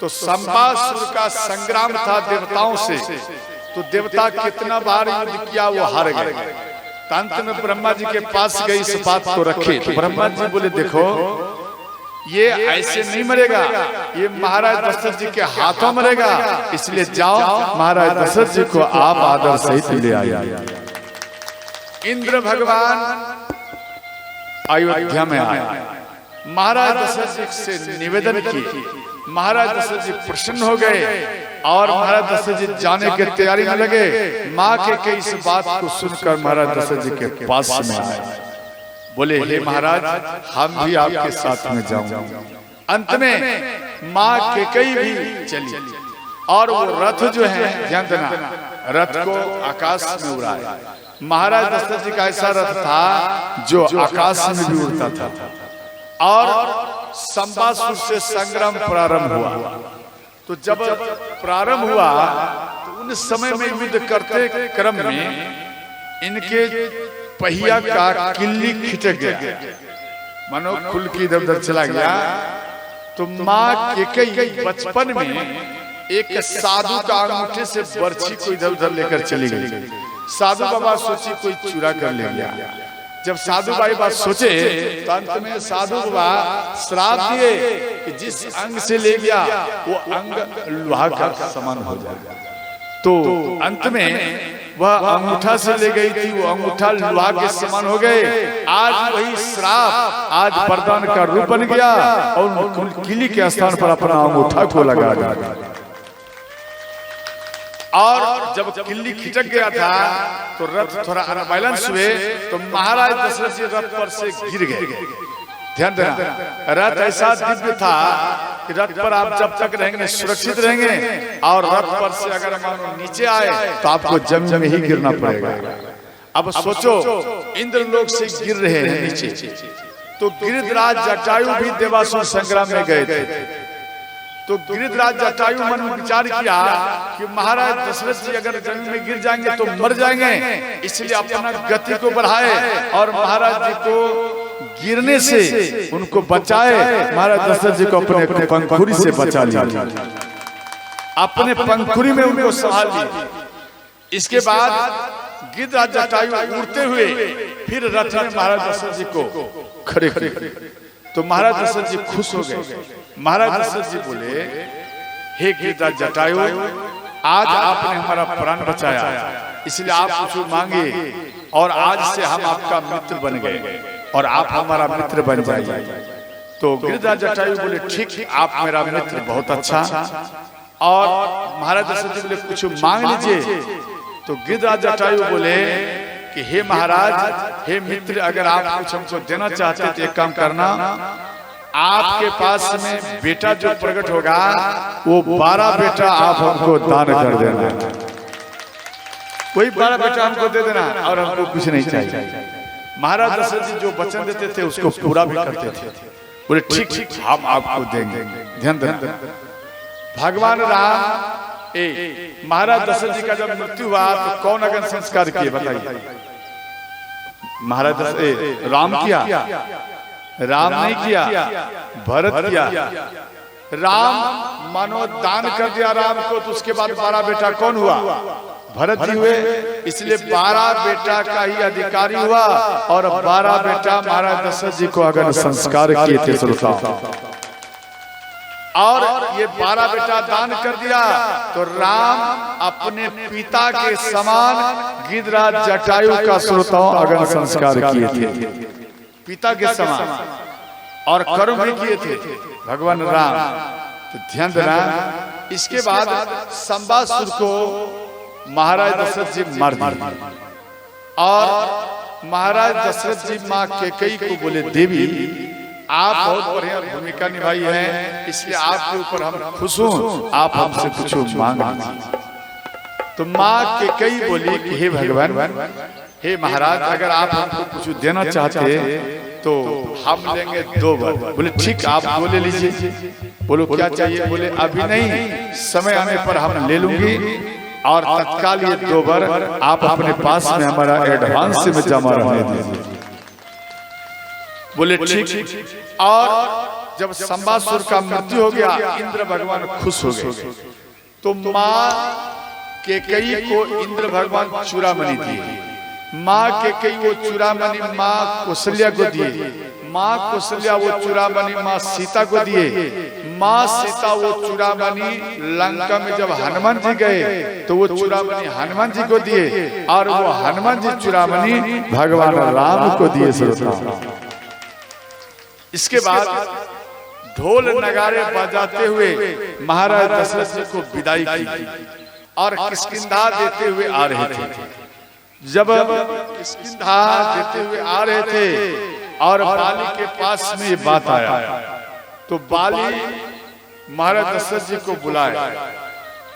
तो संबासुर का संग्राम था देवताओं से। तो देवता कितना बार युद्ध किया वो हार गए। अंत में ब्रह्मा जी के पास गई इस बात को रखे। तो ब्रह्मा जी बोले देखो ये ऐसे नहीं मरेगा, ये महाराज दशरथ जी के हाथों मरेगा। इसलिए जाओ महाराज दशरथ जी को आप आदर सहित ले आइए। इंद्र भगवान अयोध्या में आए, महाराज दशरथ जी से निवेदन की। महाराज दशरथ जी प्रसन्न हो गए और महाराज दशरथ जी जाने की तैयारी में लगे। माँ के इस बात को सुनकर महाराज दशरथ जी के पास में आए, बोले हे महाराज हम भी आपके साथ में जाऊंगा। अंत में माँ कैकेयी भी चली और वो रथ जो है, ध्यान देना, रथ को आकाश में उड़ाया। महाराज दशरथ जी का ऐसा रथ था जो आकाश में भी उड़ता था। और संबासुर से संग्राम प्रारंभ हुआ। तो जब प्रारंभ हुआ तो उन समय में युद्ध करते क्रम में इनके पहिया का किल्ली खिटक गया, मानो खुल की इधर उधर चला गया। तो माँ कैकेयी बचपन में एक साधु का अंगूठे से बर्छी को इधर उधर लेकर चली गई। साधु बाबा सोची कोई चुरा कर ले गया। जब साधु बाई बात सोचे तो अंत में साधु बाबा श्राप दिए कि जिस अंग से ले गया वो अंग लोहा का समान हो जाएगा। तो अंत में वह अंगूठा से ले गई थी, वो अंगूठा लोहा के समान हो गए। आज वही श्राप आज वरदान का रूप बन गया और किली के स्थान पर अपना अंगूठा को लगा दिया। और जब किल्ली खिटक गया था तो रथ थोड़ा अनबैलेंस हुए तो महाराज दशरथ जी रथ पर से गिर गए। ध्यान देना, रथ ऐसा दिव्य था कि रथ पर आप जब तक रहेंगे सुरक्षित रहेंगे, और रथ पर से अगर मानो नीचे आए तो आपको जमीन में ही गिरना पड़ेगा। अब सोचो इंद्र लोक से गिर रहे हैं नीचे, तो गिरिधराज जटायु भी देवासुर संग्राम में गए थे। तो गिरिधराज जटायु मन में विचार किया कि महाराज दशरथ जी अगर जमीन में गिर जाएंगे तो मर जाएंगे, इसलिए अपना गति को बढ़ाए और महाराज जी को गिरने से उनको बचाए। महाराज दशरथ जी को अपने पंखुड़ी से बचा लिया। अपने पंखुड़ी में उनको संभाल ली। इसके बाद गिद्धराज जटायु उड़ते हुए फिर रथ में महाराज दशरथ जी को खड़े खड़े। तो महाराज दशरथ जी खुश हो गए। महाराज दशरथ जी बोले, हे गिद्धराज जटायु, आज आपने हमारा प्राण बचाया, इसलिए आप कुछ मांगे और आज से हम आपका मित्र बन गए और आप हमारा मित्र बन जाइए। तो गिद्धराज जटायु बोले, ठीक, आप मेरा मित्र, बहुत अच्छा। और महाराज दशरथ जी बोले, कुछ मांग लीजिए। तो गिद्धराज जटायु बोले कि हे महाराज, हे मित्र, अगर आप कुछ हमको देना चाहते तो एक काम करना, आपके पास में बेटा जो प्रकट होगा वो 12 बेटा आप हमको दान कर देना। वही 12 बेटा हमको दे देना और हमको कुछ नहीं चाहिए। महाराज दशरथ जी जो वचन देते थे उसको पूरा भी करते थे। बोले, ठीक, हम आपको देंगे। ध्यान देना, भगवान राम महाराज दशरथ जी का जब मृत्यु हुआ तो कौन अग्नि संस्कार किए बताइए? महाराज राम किया? राम नहीं किया, भरत किया। राम मानो दान कर दिया राम को, तो उसके बाद 12 बेटा कौन हुआ? भरत जी हुए। इसलिए 12 बेटा का ही अधिकारी हुआ और 12 बेटा महाराज दशरथ जी को अग्नि संस्कार किए थे। श्रोता, और ये 12 बेटा दान कर दिया तो राम अपने पिता के समान गिद्धराज जटायु का श्रोताओं अग्नि संस्कार किए थे, पिता के समान, और कर्म भी किए थे भगवान राम। तो ध्यान देना, इसके बाद संबासुर को महाराज दशरथ जी मार दिए और महाराज दशरथ जी माँ कैकेयी को बोले, देवी आप बहुत बढ़िया भूमिका निभाई है, इसलिए आपके ऊपर हम खुश हूँ, आप हमसे कुछ मांग लीजिए। तो माँ कैकेयी बोली कि हे भगवान, हे महाराज, अगर आप हमको कुछ देना चाहते तो हम लेंगे 2 वर। बोले, ठीक, आप वो ले लीजिए। बोलो, क्या चाहिए? बोले, अभी नहीं, समय आने पर हम ले लूंगी और तत्काल ये 2 वर आप अपने पास में हमारा एडवांस में जमा रहने दीजिए। बोले, ठीक। और जब संबासुर का मृत्यु हो गया, इंद्र भगवान खुश हो गए। तो माँ कैकेयी को इंद्र भगवान चूड़ामणि दिए। माँ कैकेयी वो चूड़ामणि माँ कौशल्या को दिए। माँ कौशल्या वो चूड़ामणि माँ सीता को दिए। माँ सीता वो चूड़ामणि लंका में जब हनुमान जी गए तो वो चूड़ामणि हनुमान जी को दिए और वो हनुमान जी चूड़ामणि भगवान राम को दिए। इसके बाद ढोल नगारे बजाते हुए महाराज दशरथ जी को विदाई की और किष्किंधा देते हुए आ रहे थे। जब किष्किंधा देते हुए आ रहे थे और बाली के पास में ये बात आया तो बाली महाराज दशरथ जी को बुलाए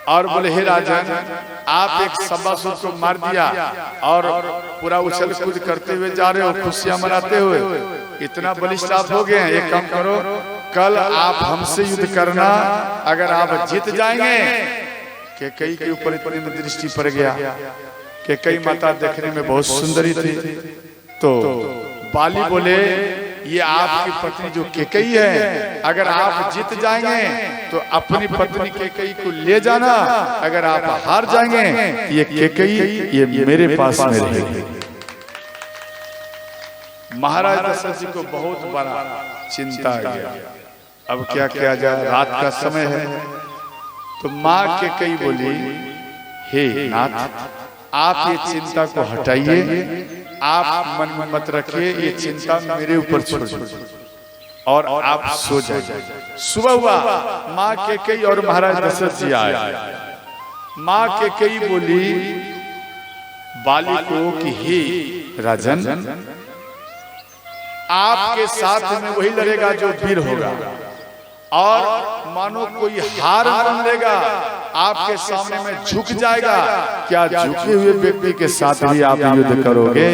और बोले, हे राजन, आप एक संबासुर को मार दिया और पूरा उछल कूद करते हुए जा रहे हो, खुशियां मनाते हुए, इतना बलिष्ठ आप हो गए हैं। एक काम करो, कल आप हमसे युद्ध करना, अगर आप जीत जाएंगे। कैकेयी के ऊपर इतनी में दृष्टि पड़ गया। कैकेयी माता देखने में बहुत सुंदरी थी। तो बाली बोले, ये आपकी पत्नी जो कैकेयी है, अगर आप जीत जाएंगे तो अपनी पत्नी कैकेयी को ले जाना, अगर आप हार जाएंगे ये कैकेयी ये मेरे पास में रहेगी। महाराज दशरथ जी को बहुत बड़ा चिंता आ गया, अब क्या किया जाए, रात का समय है। तो माँ कैकेयी बोली, हे नाथ, आप ये चिंता को हटाइए, आप मन में मत रखिए, ये चिंता मेरे ऊपर छोड़ और आप सो जाइए। सुबह हुआ, माँ कैकेयी और महाराज दशरथ जी आए। माँ कैकेयी बोली बाली को कि हे राजन, आपके साथ में वही लड़ेगा जो वीर होगा, और मानो कोई हार मान लेगा, आपके सामने में झुक जाएगा। क्या झुके हुए व्यक्ति के साथ भी आप युद्ध करोगे?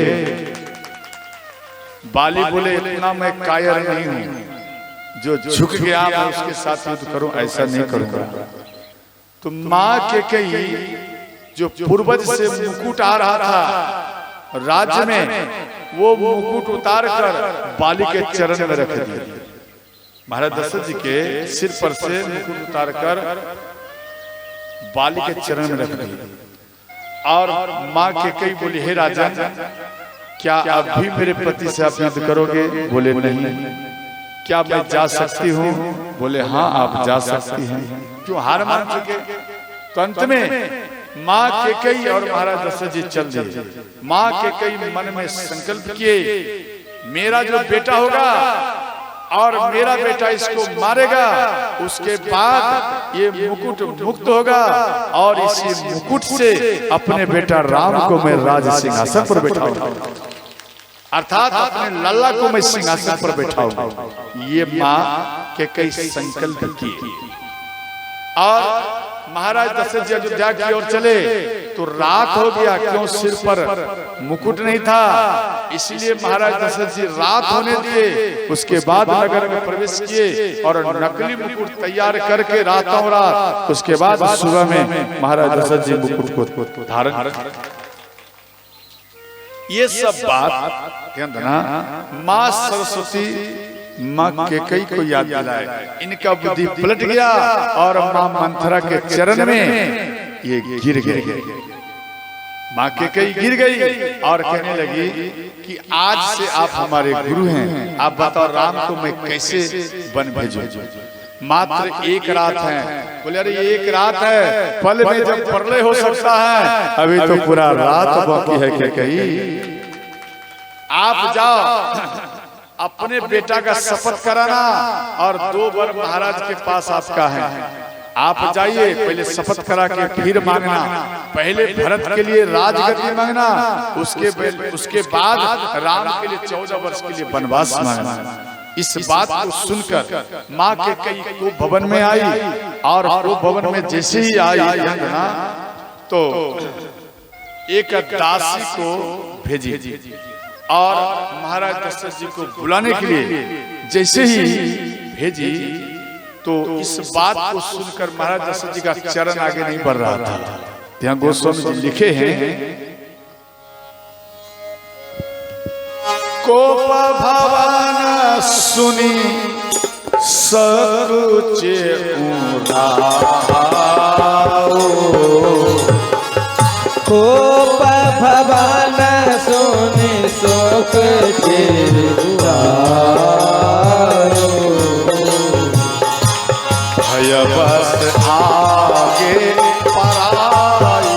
बाली बोले, इतना मैं कायर नहीं हूं जो झुक गया मैं उसके साथ युद्ध करूं, ऐसा नहीं करूंगा। तो माँ कैकेयी जो पूर्वज से मुकुट आ रहा था राज्य में, वो मुकुट उतार कर बाली के चरण में रख दिया। महाराज दशरथ जी के सिर पर से मुकुट उतार कर बाली के चरण में रख दी। और माँ कैकेयी बोली, हे राजन, क्या अब भी मेरे पति से आप युद्ध करोगे? बोले नहीं। क्या मैं जा सकती हूँ? बोले हाँ, आप जा सकती हैं। क्यों? हार मान चुके। तो अंत में माँ कैकेयी और महाराज दशरथ जी चल दिए। माँ कैकेयी मन में संकल्प किए, मेरा जो बेटा होगा और मेरा बेटा इसको मारेगा, उसके बाद ये मुकुट मुक्त होगा और इसी मुकुट से अपने बेटा राम को मैं राज सिंहासन पर बैठाऊंगा, अर्थात अपने लल्ला को मैं सिंहासन पर बैठाऊंगा। ये माँ कैकेयी संकल्प की। और महाराज दशरथ जी अयोध्या की ओर चले तो रात हो गया। क्यों? सिर पर मुकुट नहीं था, इसलिए महाराज दशरथ जी रात होने दिए। उसके बाद नगर में प्रवेश किए और नकली मुकुट तैयार करके रातों रात, उसके बाद सुबह में महाराज दशरथ जी मुकुट को धारण। ये सब बात ध्यान देना, माँ सरस्वती माँ कैकेयी को याद दिलाए। इनका बुद्धि पलट गया और माँ मंथरा के चरण में ये गिर गए। माँ कैकेयी गिर गई और कहने लगी कि आज से आप हमारे गुरु हैं, आप बताओ राम को मैं कैसे वन भेजूं? मात्र एक रात है। बोले अरे एक रात है, पल में जब प्रलय हो सकता है, अभी तो पूरा रात बाकी है कैकेयी। आप जाओ, अपने बेटा का शपथ कराना और 2 वर महाराज के पास आपका है। आप जाइए, पहले शपथ करा के फिर मांगना। पहले भरत के लिए राजगद्दी मांगना, उसके बाद राम के लिए 14 वर्ष के लिए वनवास मांगना। इस बात को सुनकर माँ कैकेयी को भवन में आई और वो भवन में जैसे ही आई तो एक दासी को भेजी और महाराज दशरथ जी को बुलाने के लिए जैसे ही भेजी तो इस बात को सुनकर महाराज दशरथ जी का चरण आगे नहीं बढ़ रहा था। यहाँ गोस्वामी जी लिखे हैं, कोप भवन सुनी सकुचे कोप भवन सुनी शोक भयवश आगे पराई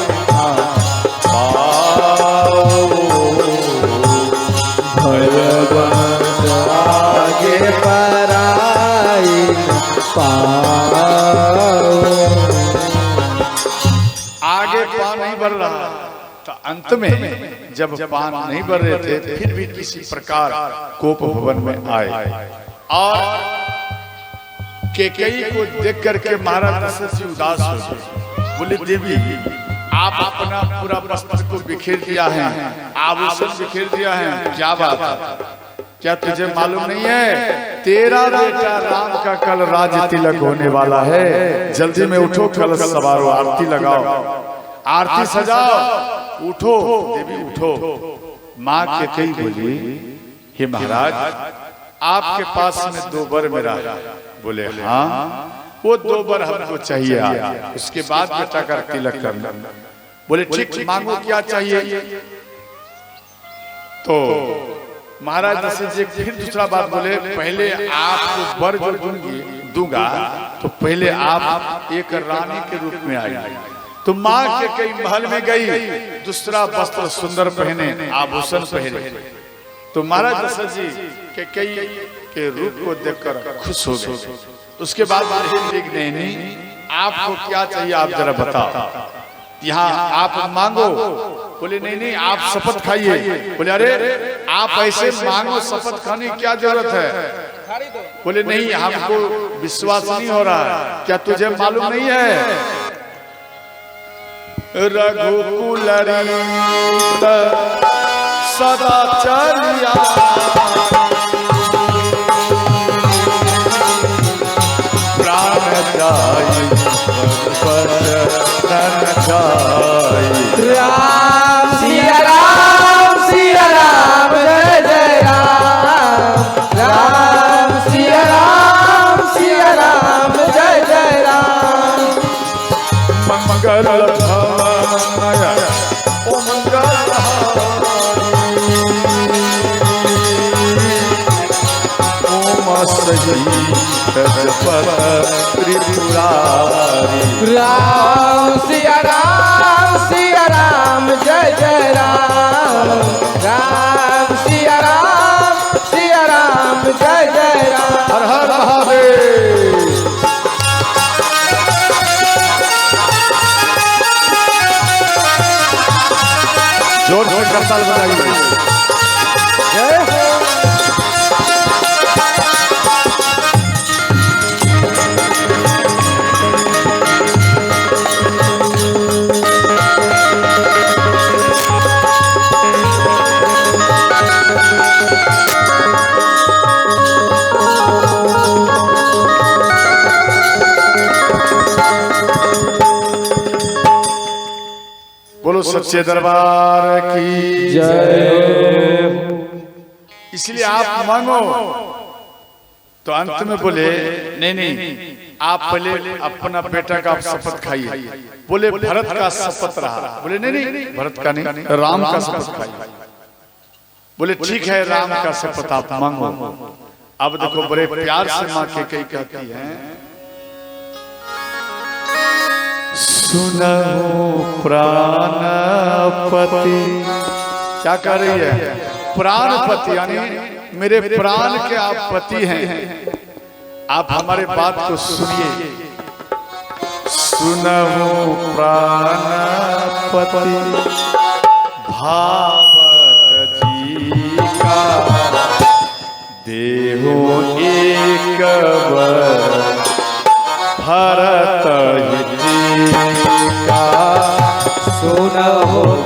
भयवश आगे पराई आगे पान नहीं बढ़ रहा। तो अंत में जब पान नहीं बढ़ रहे थे, फिर भी किसी प्रकार कोप भवन में आए और कैकेयी को देख करके महाराज दशरथ जी उदास हो गए। बोले देवी, आप अपना पूरा वस्त्र को बिखेर दिया है, आभूषण बिखेर दिया है, क्या बात है? क्या तुझे मालूम नहीं है तेरा बेटा राम का कल राज तिलक होने वाला है? जल्दी में उठो, कलश सवारो, आरती लगाओ, आरती सजाओ, उठो देवी उठो। माँ कैकेयी बोली, हे महाराज आपके पास में 2 वर मेरा है। बोले हाँ, वो 2 वर हमको चाहिए, उसके बाद बेटा का तिलक करना। बोले ठीक, मांगो क्या चाहिए? तो महाराज दशरथ जी फिर दूसरा बात बोले, पहले आपको वर जो दूंगा तो पहले आप एक रानी के रूप में आइए। तो माँ कैकेयी महल में गई, दूसरा वस्त्र सुंदर पहने, आभूषण पहने। तो महाराज दशरथ जी कैकेयी के रूप को देखकर खुश हो गए। उसके बाद नहीं, आपको क्या चाहिए आप जरा बताओ, यहाँ आप मांगो। बोले नहीं, आप शपथ खाइए। बोले अरे आप ऐसे मांगो, शपथ खाने की क्या जरूरत है? बोले नहीं, हमको विश्वास नहीं हो रहा। क्या तुझे मालूम नहीं है रघुकुल रीत सदाचार्या प्राण जाई धन जाई। राम सिया राम जय जय राम, राम सिया राम जय जय राम। मंगल भवनय ओ त्रिपुरारी। राम सिया राम जय जय राम। राम सिया राम जय जय राम। हर हर महादेव। जोर जोर करताल बजाइए। जय हो। बोलो सच्चे दरबार की जय। इसलिए आप मांगो तो अंत में बोले नहीं आप पहले अपना बेटा का शपथ खाइए। बोले भरत का शपथ रहा। बोले नहीं भरत का नहीं, राम का शपथ खाइए। बोले ठीक है राम का शपथ आप मांगो। अब देखो बड़े प्यार से माँ के कई कहती हैं, सुनो प्राणपति। क्या कर रही है? प्राणपति यानी मेरे प्राण के आप पति हैं, आप हमारे बात को सुनिए। सुनो प्राणपति भावत जी का देहो एक बर भरत जी का। सुनो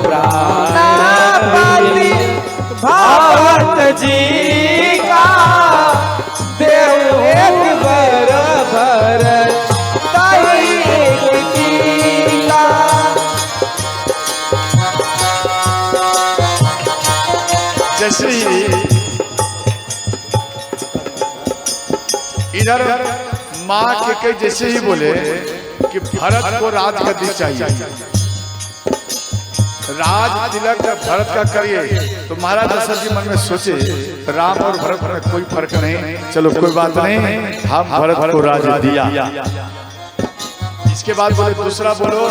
प्राणपति भावत जी का देव एक बर भरत जी का। जैसे ही इधर माँ के कई जैसे ही बोले कि भरत को राजगद्दी चाहिए, राज तिलक भरत का करिए, तो महाराज दशरथ जी मन में सोचे राम और भरत में कोई फर्क नहीं, चलो कोई बात नहीं, हम भरत को राज दिया। इसके बाद बोले दूसरा बोलो,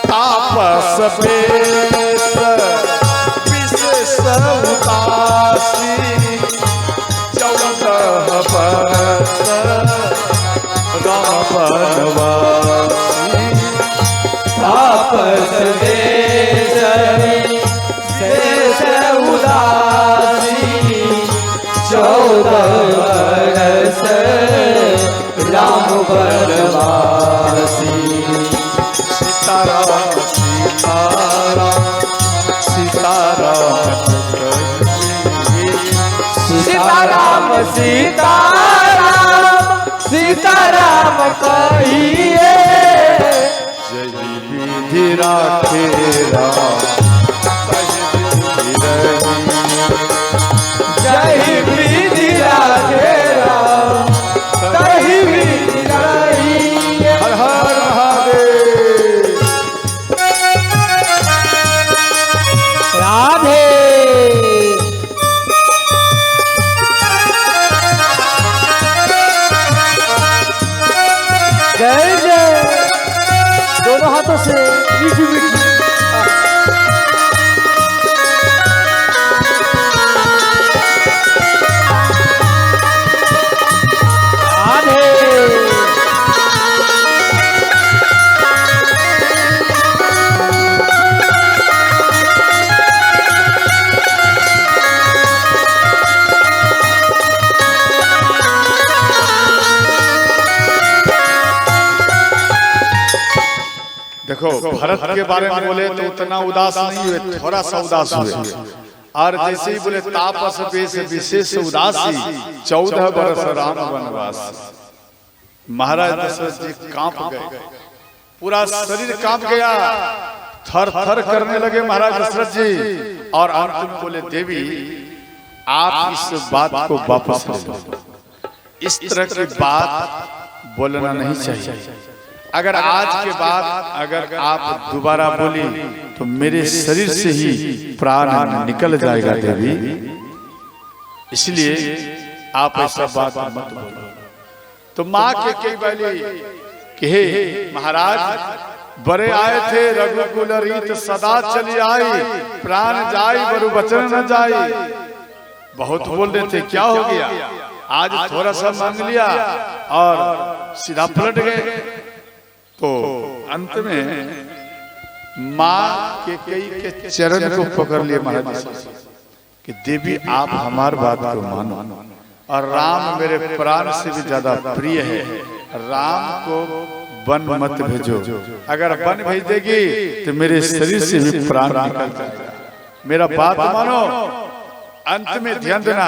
तापस विशेष उदासी 14 बरस राम बनवासी। तापस शेष उदासी 14 बरस राम बनवासी। सीताराम सीताराम सीताराम सीताराम सीताराम सीताराम कहिए। जय विधि राखे राम जय विधि राखे राम कहीं विधि रहिए। हर हर महादेव। राधे जय जय। दोनों हाथों से मीठी मीठी देखो भरत के बारे में बोले तो उतना उदास नहीं हुए, थोड़ा सा उदास हुए। और जैसे ही बोले तापस वेश विशेष उदासी 14 बरस राम वनवास। महाराज दशरथ जी कांप गए, पूरा शरीर कांप गया, थर थर करने लगे महाराज दशरथ जी। और अंत में बोले देवी आप इस बात को वापस ले लो। इस तरह की बात बोलना नहीं चाहिए। अगर आज के बाद अगर आप दोबारा बोली तो मेरे शरीर से ही प्राण निकल जाएगा देवी, इसलिए आप ऐसा बात मत बोलो। तो माँ के कई बोली कि हे महाराज, बड़े आए थे रघुकुल रीत सदा चली आई, प्राण जाई बरु बचन न जाई। बहुत बोल रहे थे, क्या हो गया? आज थोड़ा सा मांग लिया और सीधा पलट गए। तो अंत में माँ के कई के चरण को पकड़ लिए महाराज कि देवी आप हमार बात को मानो, और राम मेरे प्राण से भी ज्यादा प्रिय है, राम को वन मत भेजो। अगर वन भेज देगी तो मेरे शरीर से भी प्राण निकल जाएगा, मेरा बात मानो। अंत में ध्यान देना,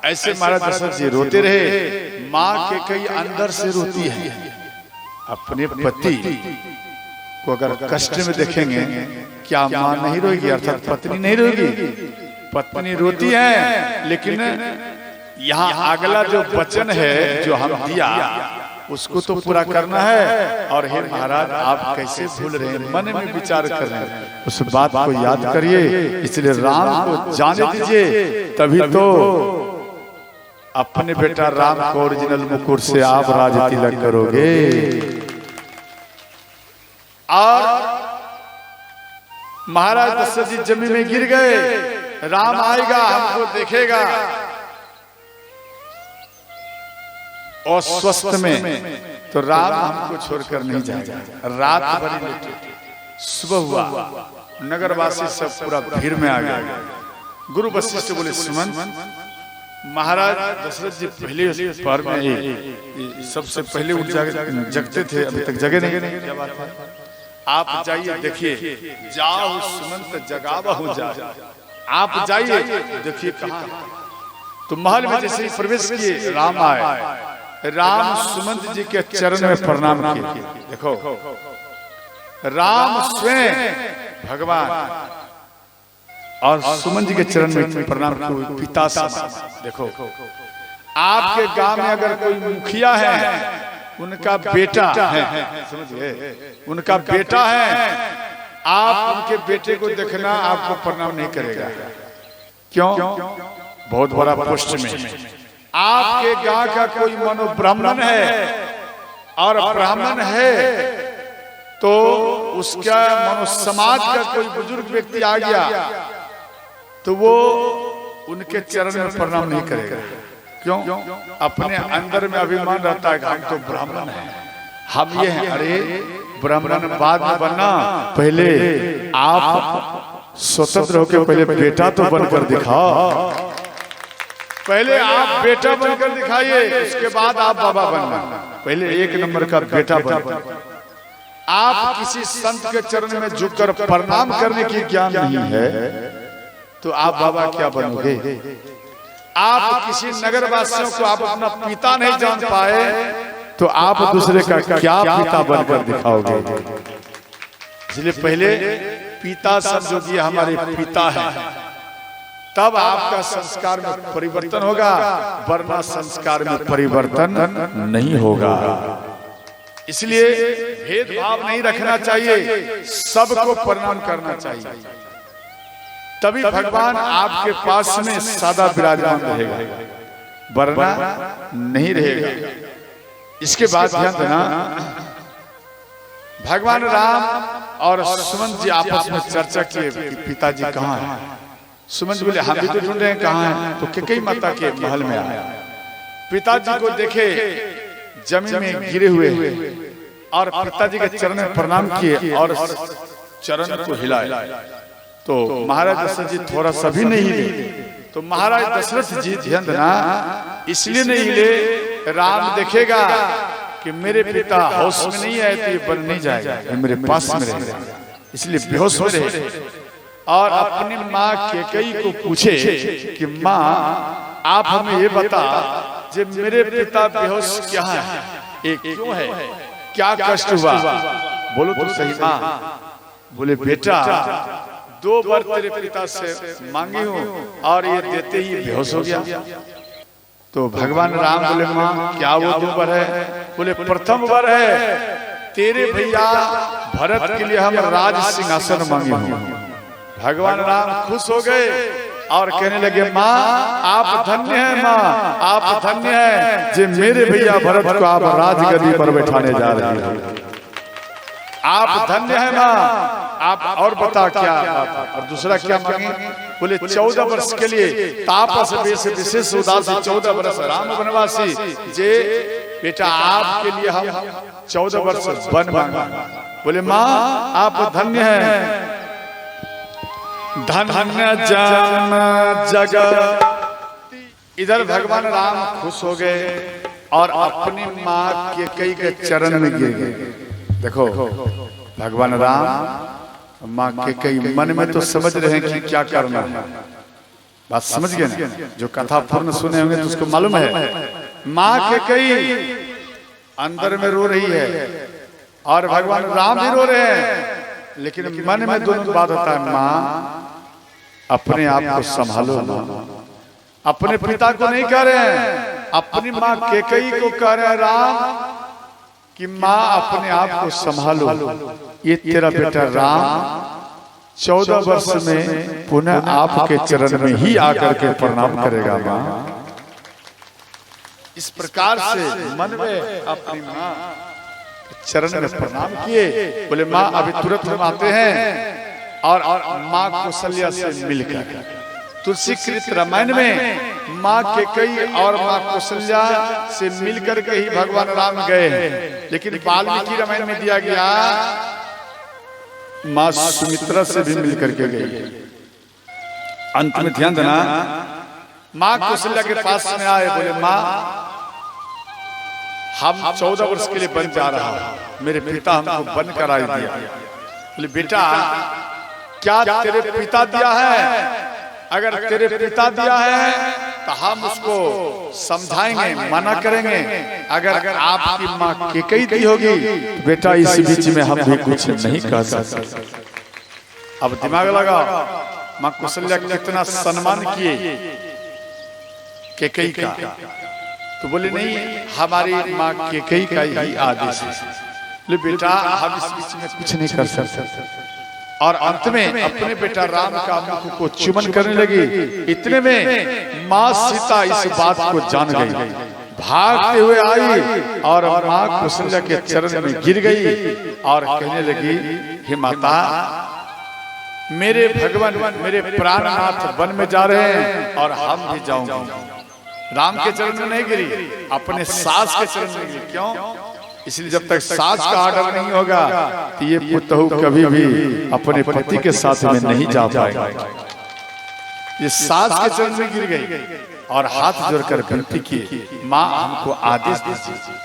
ऐसे महाराज दशरथ जी रोते रहे। माँ के कई अंदर से रोती है, अपने पति को अगर कष्ट में देखेंगे, क्या माँ नहीं रोएगी? अर्थात पत्नी नहीं रोएगी, पत्नी रोती है। लेकिन यहाँ अगला जो वचन है जो हम दिया उसको तो पूरा करना है। और हे महाराज, आप कैसे भूल रहे हैं? मन में विचार कर रहे हैं, उस बात को याद करिए। इसलिए राम को जाने दीजिए, तभी तो अपने बेटा राम को ओरिजिनल मुकुट से आप राज तिलक करोगे। और महाराज दशरथ जी जमीन में गिर गए। राम आएगा, हमको देखेगा। और स्वस्थ में तो राम हमको छोड़कर नहीं जाएगा। रात भर लेटे, सुबह हुआ, नगरवासी सब पूरा भीड़ में आ गया। गुरु वशिष्ठ बोले, सुमन, महाराज दशरथ जी पहले पर में सबसे पहले उठ जगते थे, अभी तक जगे नहीं। आप जाइए, देखिए, जाओ सुमंत जगावहु जा, आप जाइए देखिए कहाँ। तो महल में जैसे प्रवेश किए, राम आए। राम सुमंत जी के चरण में प्रणाम किए। देखो, राम स्वयं भगवान और सुमंत जी के चरण में प्रणाम किए, पिता समान। देखो, आपके गांव में अगर कोई मुखिया है, उनका बेटा है, समझिए, उनका बेटा है, आप उनके बेटे को देखना, आपको प्रणाम नहीं करेगा। क्यों? बहुत बड़ा पोस्ट में। आपके गांव का कोई मनो ब्राह्मण है और ब्राह्मण है तो उसका मनो समाज का कोई बुजुर्ग व्यक्ति आ गया तो वो उनके चरण में प्रणाम नहीं करेगा। क्यों? अपने अंदर में अभिमान रहता है, हम तो ब्राह्मण हैं, हम ये हैं। अरे ब्राह्मण बाद में बनना, पहले आप स्वतंत्र होकर पहले बेटा तो बनकर दिखाओ। पहले आप बेटा बनकर दिखाइए, उसके बाद आप बाबा बनना। पहले एक नंबर का बेटा बनना। आप किसी संत के चरण में झुककर प्रणाम करने की ज्ञान नहीं है तो आप बाबा क्या बनोगे? आप किसी नगर वासियों को आप अपना पिता नहीं जान पाए तो आप दूसरे का क्या पिता बनकर दिखाओगे? इसलिए पहले पिता समझो कि हमारे पिता है, तब आपका संस्कार में परिवर्तन होगा, वरना संस्कार में परिवर्तन नहीं होगा। इसलिए भेदभाव नहीं रखना चाहिए, सबको प्रणाम करना चाहिए, तभी भगवान आपके पास में सदा विराजमान रहेगा, वरना नहीं रहेगा। इसके बाद ध्यान देना, भगवान राम और सुमंत जी आपस में चर्चा किए कि पिताजी कहाँ हैं। सुमंत बोले, हम भी तो ढूंढ रहे हैं कहाँ हैं। तो कैकेयी माता के महल में आया, पिताजी को देखे जमीन में गिरे हुए और पिताजी के चरण में प्रणाम किए और चरण को हिलाए। तो महाराज दशरथ जी थोड़ा सा भी नहीं हिले। तो महाराज दशरथ जी ध्यान देना, इसलिए नहीं हिले, राम देखेगा कि मेरे पिता होश में नहीं आए तो ये बन नहीं जाएगा, ये मेरे पास में रहेगा, इसलिए बेहोश में रहे। और अपनी माँ कैकेयी को पूछे कि माँ आप हमें ये बता, जब मेरे पिता बेहोश क्या है, एक क्यों है, क्या कष्ट हुआ, बोलो तो सही माँ। बोले बेटा 2 बार तेरे पिता से मांगी हूँ और ये देते ही बेहोश हो गया। तो भगवान राम बोले माँ क्या वो 2 वर है? बोले प्रथम वर है तेरे भैया भरत के लिए हम राज सिंहासन मांगे हूँ। भगवान राम खुश हो गए और कहने लगे माँ आप धन्य हैं, माँ आप धन्य हैं जे मेरे भैया भरत को आप राजगद्दी पर बैठाने जा रहे हैं। आप धन्य हैं माँ। आप और बता क्या और दूसरा क्या मांगे? बोले 14 वर्ष के लिए तापस विशेष उदासी 14 वर्ष राम वनवासी जे बेटा आपके लिए हम 14 वर्ष वन मांगा। बोले माँ आप धन्य हैं, धन्य जन जगत। इधर भगवान राम खुश हो गए और अपनी माँ के कई के चरण में गिर गए। देखो भगवान राम माँ के कई मन में तो समझ रहे हैं कि क्या करना है। बात समझ गए ना? जो कथा पूर्ण सुने होंगे तो उसको मालूम है माँ के कई अंदर में रो रही है और भगवान राम भी रो रहे हैं, लेकिन मन में दोनों बात होता है माँ अपने आप को संभालो माँ। अपने पिता को नहीं कह रहे हैं, अपनी माँ केकई को कह रहे हैं राम कि माँ अपने आप को संभालो। ये तेरा बेटा राम 14 वर्ष में पुनः आपके चरण में ही आकर के प्रणाम करेगा माँ। इस प्रकार से मन में अपनी माँ चरण में प्रणाम किए। बोले माँ अभी तुरंत हम आते हैं और माँ कौशल्या से मिलकर। तुलसी कृत रामायण में माँ के कई और माँ कौशल्या से मिलकर के ही भगवान राम गए हैं, लेकिन वाल्मीकि रामायण में दिया गया माँ सुमित्रा से भी मिलकर के गई। अंत में ध्यान देना माँ कौशल्या के पास में आए। बोले माँ हम 14 वर्ष के लिए बन जा रहा हूं, मेरे पिता हमको बन कराई दिया। बोले बेटा क्या तेरे पिता दिया है? अगर तेरे पिता दिया है तो हम उसको समझाएंगे, मना करेंगे। अगर आपकी माँ केकई दी होगी तो बेटा इस बीच में हम भी कुछ नहीं कह सकते। अब दिमाग लगाओ, माँ कौशल्या कितना सम्मान किए केकई का। तो बोले नहीं हमारी माँ केकई का ही आदेश है। बेटा हम इस बीच में कुछ नहीं कर सकते। और अंत में अपने बेटा राम का मुख को चुमन करने लगी। इतने में माँ सीता इस बात को जान गई, भागते हुए आई और माँ कौशल्या के चरण में गिर गई और कहने लगी हे माता मेरे भगवान मेरे प्राणनाथ वन में जा रहे हैं और हम भी जाऊंगे। राम के चरण में नहीं गिरी, अपने सास के चरण में गिरी। क्यों? इसलिए जब तक सास का आर्डर नहीं होगा तो ये पुतहु कभी भी अपने पति के साथ में नहीं जा पाएगा। ये सास के चरण में गिर गई और हाथ जोड़कर विनती की माँ हमको आदेश दीजिए।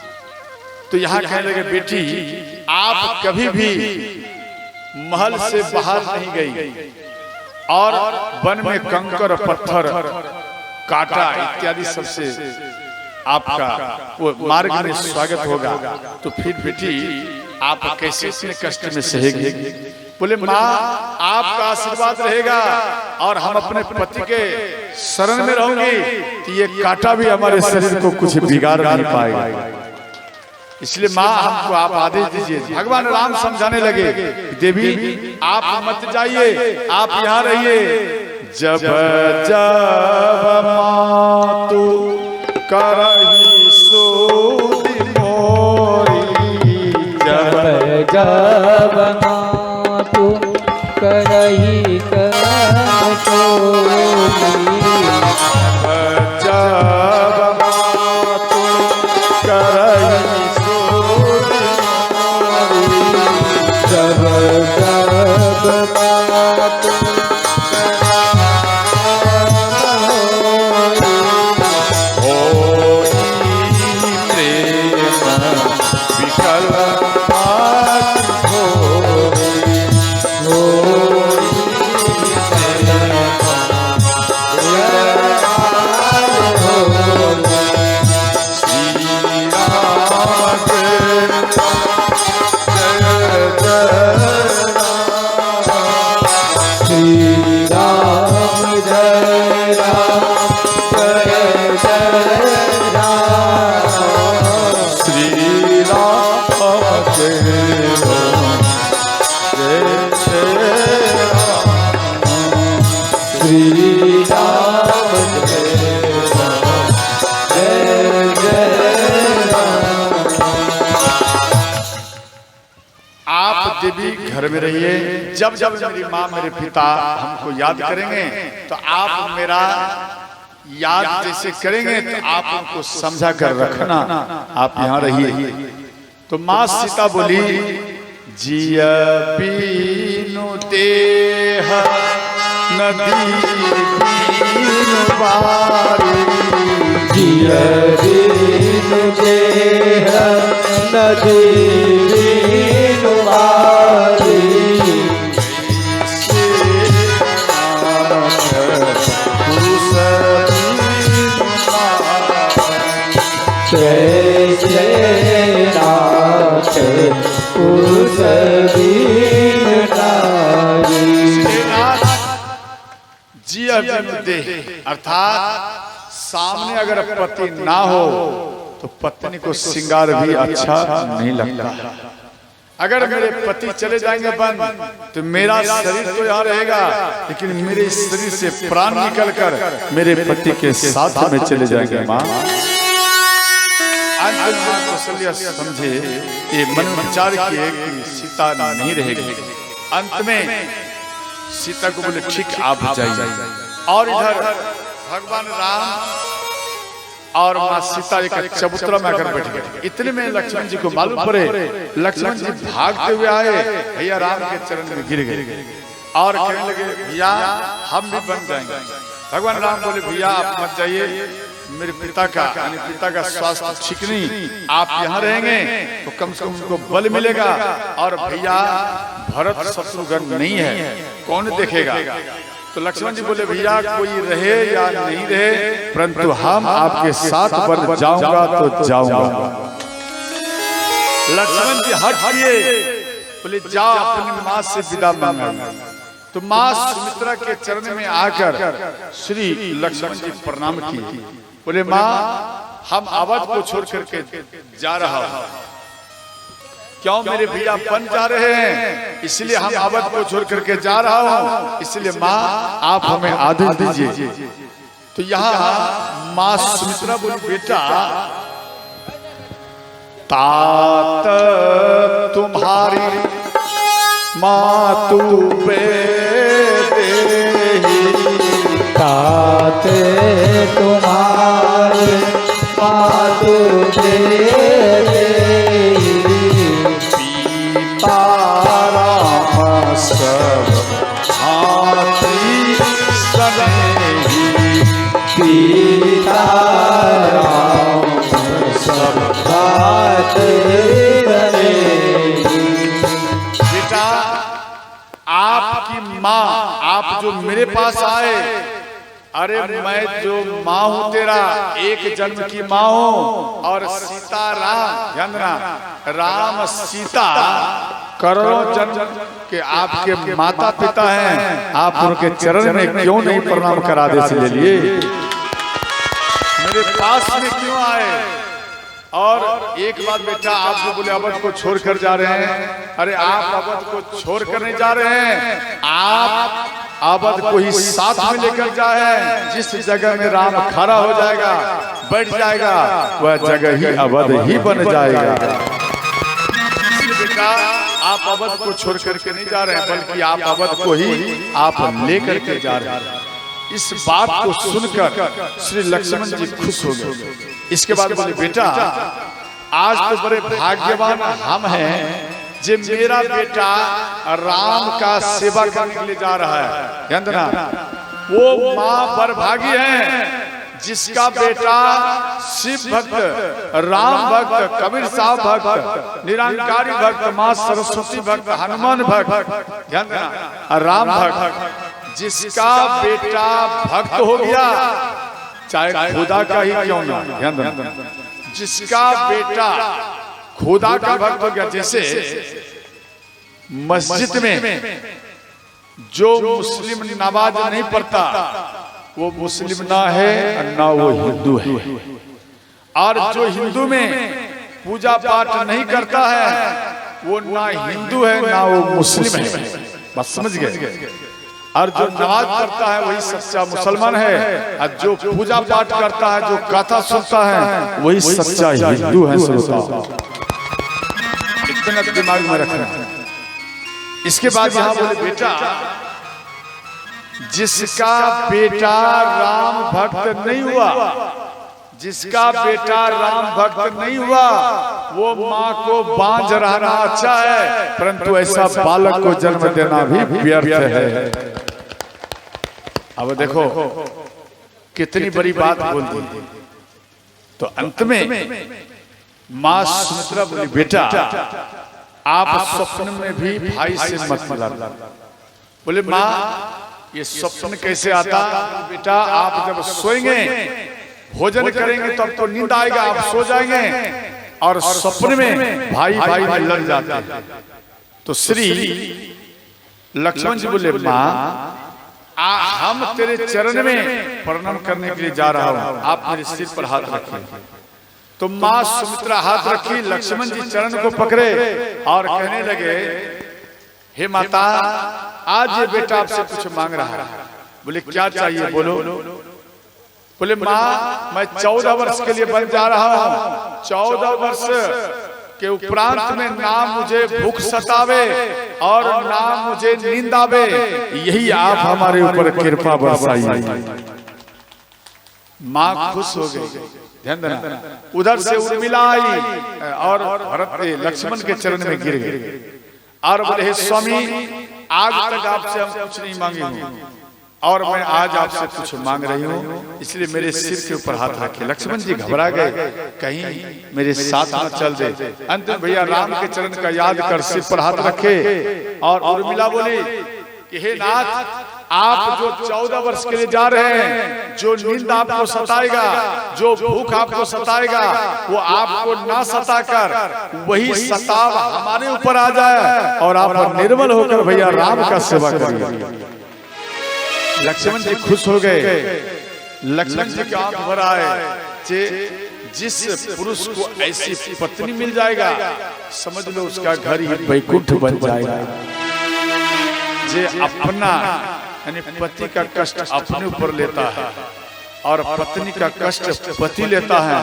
तो यहाँ कहने लगे बेटी आप कभी भी महल से बाहर नहीं गई और वन में कंकर पत्थर काटा इत्यादि सबसे आपका वो मार्ग में स्वागत होगा, तो फिर बेटी आप कैसे इतने कष्ट में सहेगी? बोले माँ आपका आशीर्वाद रहेगा और हम अपने पति के शरण में रहूंगी तो ये कांटा भी हमारे शरीर को कुछ बिगाड़ नहीं पाएगा। इसलिए माँ हमको आप आदेश दीजिए। भगवान राम समझाने लगे देवी आप मत जाइए, आप यहाँ रहिए। जब जब मातु करही सूदि मोरी, जब जब मातु करही कर चोरी, जब मातु करही सूदि मोरी, जब जब मातु जय राम जय जय देवी घर में रहिए। जब जब मेरी माँ मेरे पिता हमको याद करेंगे तो आप मेरा याद जैसे करेंगे तो आप उनको समझा कर रखना, आप यहाँ रहिए। तो माँ सीता बोली, जिया बीनु देह नदी बीनु बारी, जिया बीनु देह नदी बीनु बारी, कैसे नाथ पुरुष बीन नारी। जिया बीनु देह अर्थात सामने अगर पति ना हो तो पत्नी को श्रृंगार भी अच्छा नहीं लगता। अगर मेरे पति चले जाएंगे बन तो मेरा शरीर तो यहाँ रहेगा, लेकिन मेरे शरीर से प्राण निकलकर मेरे पति के साथ में चले जाएंगे। माँ अंत में कौशल्या समझे, ये मन में विचार किए कि सीता नहीं रहेगी। अंत में सीता को बोले ठीक आप जाइए। और इधर भगवान राम और माँ सीता एक चबूतरा में आकर बैठ गए। इतने में लक्ष्मण जी को मालूम पड़े, लक्ष्मण जी भागते हुए आए, भैया राम के चरण में गिर गए और कहने लगे भैया हम भी बन जाएंगे। भगवान राम बोले भैया आप मत जाइए, मेरे पिता का स्वास्थ्य ठीक नहीं, आप यहाँ रहेंगे तो कम से कम उनको बल मिलेगा। और भैया भरत शत्रुघ्न नहीं है, कौन देखेगा। तो लक्ष्मण जी बोले भैया कोई रहे या नहीं रहे, परंतु हम आपके साथ बन जाऊंगा तो जाऊंगा। लक्ष्मण जी हट किए, बोले जा अपनी माँ से विदा मांगो। तो माँ सुमित्रा के चरण में आकर श्री लक्ष्मण जी प्रणाम किए। बोले माँ हम अवध को छोड़ करके जा रहा हूँ, क्यों मेरे भैया बन जा रहे हैं इसलिए हम अवध को छोड़ करके जा रहा हूँ, इसलिए माँ आप हमें आदेश दीजिए। तो यहाँ माँ सुमित्रा बोली बेटा तात तुम्हारी मातु पे तात तुम्हारी मातु पे राम सब हाथी सनेही, सीता राम सब हाथी सनेही। बेटा आपकी माँ आप जो मेरे पास आए, अरे मैं जो माँ हूँ तेरा एक जन्म की माँ हूँ, और सीता राम ध्यान देना राम सीता करोड़ों जन्म के आपके माता पिता हैं, आप उनके चरण में क्यों नहीं प्रणाम करा दे ले लिए, मेरे पास में क्यों आए। और एक बात बेटा आप जो बोले अवध को छोड़ कर जा रहे हैं, अरे आप अवध को छोड़ कर नहीं जा रहे हैं, आप अवध को ही साथ में लेकर जाए। जिस जगह में राम खड़ा हो जाएगा बैठ जाएगा वह जगह ही अवध ही बन जाएगा। बेटा आप अवध को छोड़ करके नहीं जा रहे हैं, बल्कि आप अवध को ही आप लेकर के जा रहे हैं। इस बात को सुनकर श्री लक्ष्मण जी खुश हो गए। इसके बाद बोले बेटा आज तो बड़े भाग्यवान हम हैं जो मेरा बेटा राम का सेवा करने के लिए जा रहा है। ध्यान देना वो माँ बरभागी है जिसका बेटा शिव भक्त, राम भक्त, कबीर साहब भक्त, निरंकारी भक्त, माँ सरस्वती भक्त, हनुमान भक्त, ध्यान देना राम भक्त, जिसका बेटा भक्त हो गया चाहे खुदा का ही क्यों ना, ध्यान देना जिसका बेटा खुदा का भक्त हो गया। जैसे मस्जिद में जो मुस्लिम नमाज नहीं पढ़ता वो मुस्लिम ना है ना वो हिंदू है, और जो हिंदू में पूजा पाठ नहीं करता है वो ना हिंदू है ना वो मुस्लिम है। बस समझ गए। और जो नमाज पढ़ता है वही सच्चा मुसलमान है, और जो पूजा पाठ करता है जो कथा सुनता है वही सच्चा हिंदू है। इतना दिमाग में रखना। इसके बाद यहां बोले बेटा, जिसका बेटा राम भक्त नहीं हुआ, जिसका बेटा राम भक्त नहीं हुआ, वो माँ को बांझ रहना अच्छा है, परंतु ऐसा बालक को जन्म देना भी व्यर्थ है। अब देखो कितनी बड़ी बात बोल दी। तो अंत में माँ सुमित्रा बोली, बेटा आप स्वप्न में भी भाई से मत मिलाना। बोले माँ ये स्वप्न कैसे आता? बेटा आप जब सोएंगे, भोजन करेंगे तब तो नींद आएगा, आप सो जाएंगे, और स्वप्न में भाई भाई में लड़ जाते हैं। तो श्री लक्ष्मण जी बोले, माँ हम तेरे चरण में प्रणाम करने के लिए जा रहा हूं, आप मेरे सिर पर हाथ रखिए। तो माँ सुमित्रा हाथ रखी, लक्ष्मण जी चरण को पकड़े और कहने लगे, हे माता आज ये बेटा आपसे कुछ मांग रहा है। बोले क्या चाहिए बोलो। बोले माँ मैं 14 वर्ष के लिए बन जा रहा हूँ, 14 वर्ष के उपरांत में ना मुझे भूख सतावे और ना मुझे नींद आवे, यही आप हमारे ऊपर कृपा बरसाइए। माँ खुश हो गई। ध्यान देना, उधर से उर्मिला आई और भरत लक्ष्मण के चरण में गिर गए और बोले, हे स्वामी आज तक आपसे हम कुछ नहीं मांगे हूँ और मैं आज आपसे कुछ मांग रही हूँ, इसलिए मेरे सिर के ऊपर हाथ रखे। लक्ष्मण जी घबरा गए, कहीं मेरे साथ न चल दे। अंत में भैया राम के चरण का याद कर सिर पर हाथ रखे और उर्मिला बोली कि हे नाथ, आप जो 14 वर्ष के लिए जा रहे हैं, जो नींद आपको सताएगा, जो भूख आपको सताएगा, वो आपको ना सताकर वही सताव हमारे ऊपर आ जाए और आप निर्मल होकर भैया राम का सेवा करिए। लक्ष्मण जी खुश हो गए। लक्ष्मण जी के आंख भर आए। जिस पुरुष को ऐसी पत्नी मिल जाएगा, समझ लो उसका घर ही वैकुंठ बन जाएगा। जे अपना यानी पति का कष्ट अपने ऊपर लेता है और पत्नी का कष्ट पति लेता है,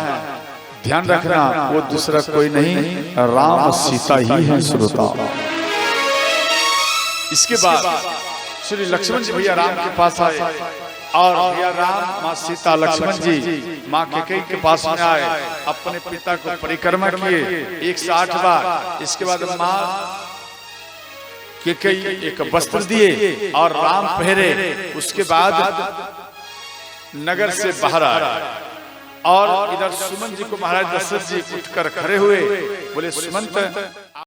ध्यान रखना वो दूसरा कोई नहीं, राम सीता ही है श्रोता। इसके बाद श्री लक्ष्मण जी भैया राम के पास आए और भैया राम माँ सीता लक्ष्मण जी माँ कैकेयी के पास में आए, अपने पिता को परिक्रमा किए 108 बार। इसके बाद माँ कैकेयी एक वस्त्र दिए और राम पहरे। उसके बाद नगर से बाहर आए और इधर सुमंत जी को महाराज दशरथ जी उठकर खड़े हुए, बोले सुमंत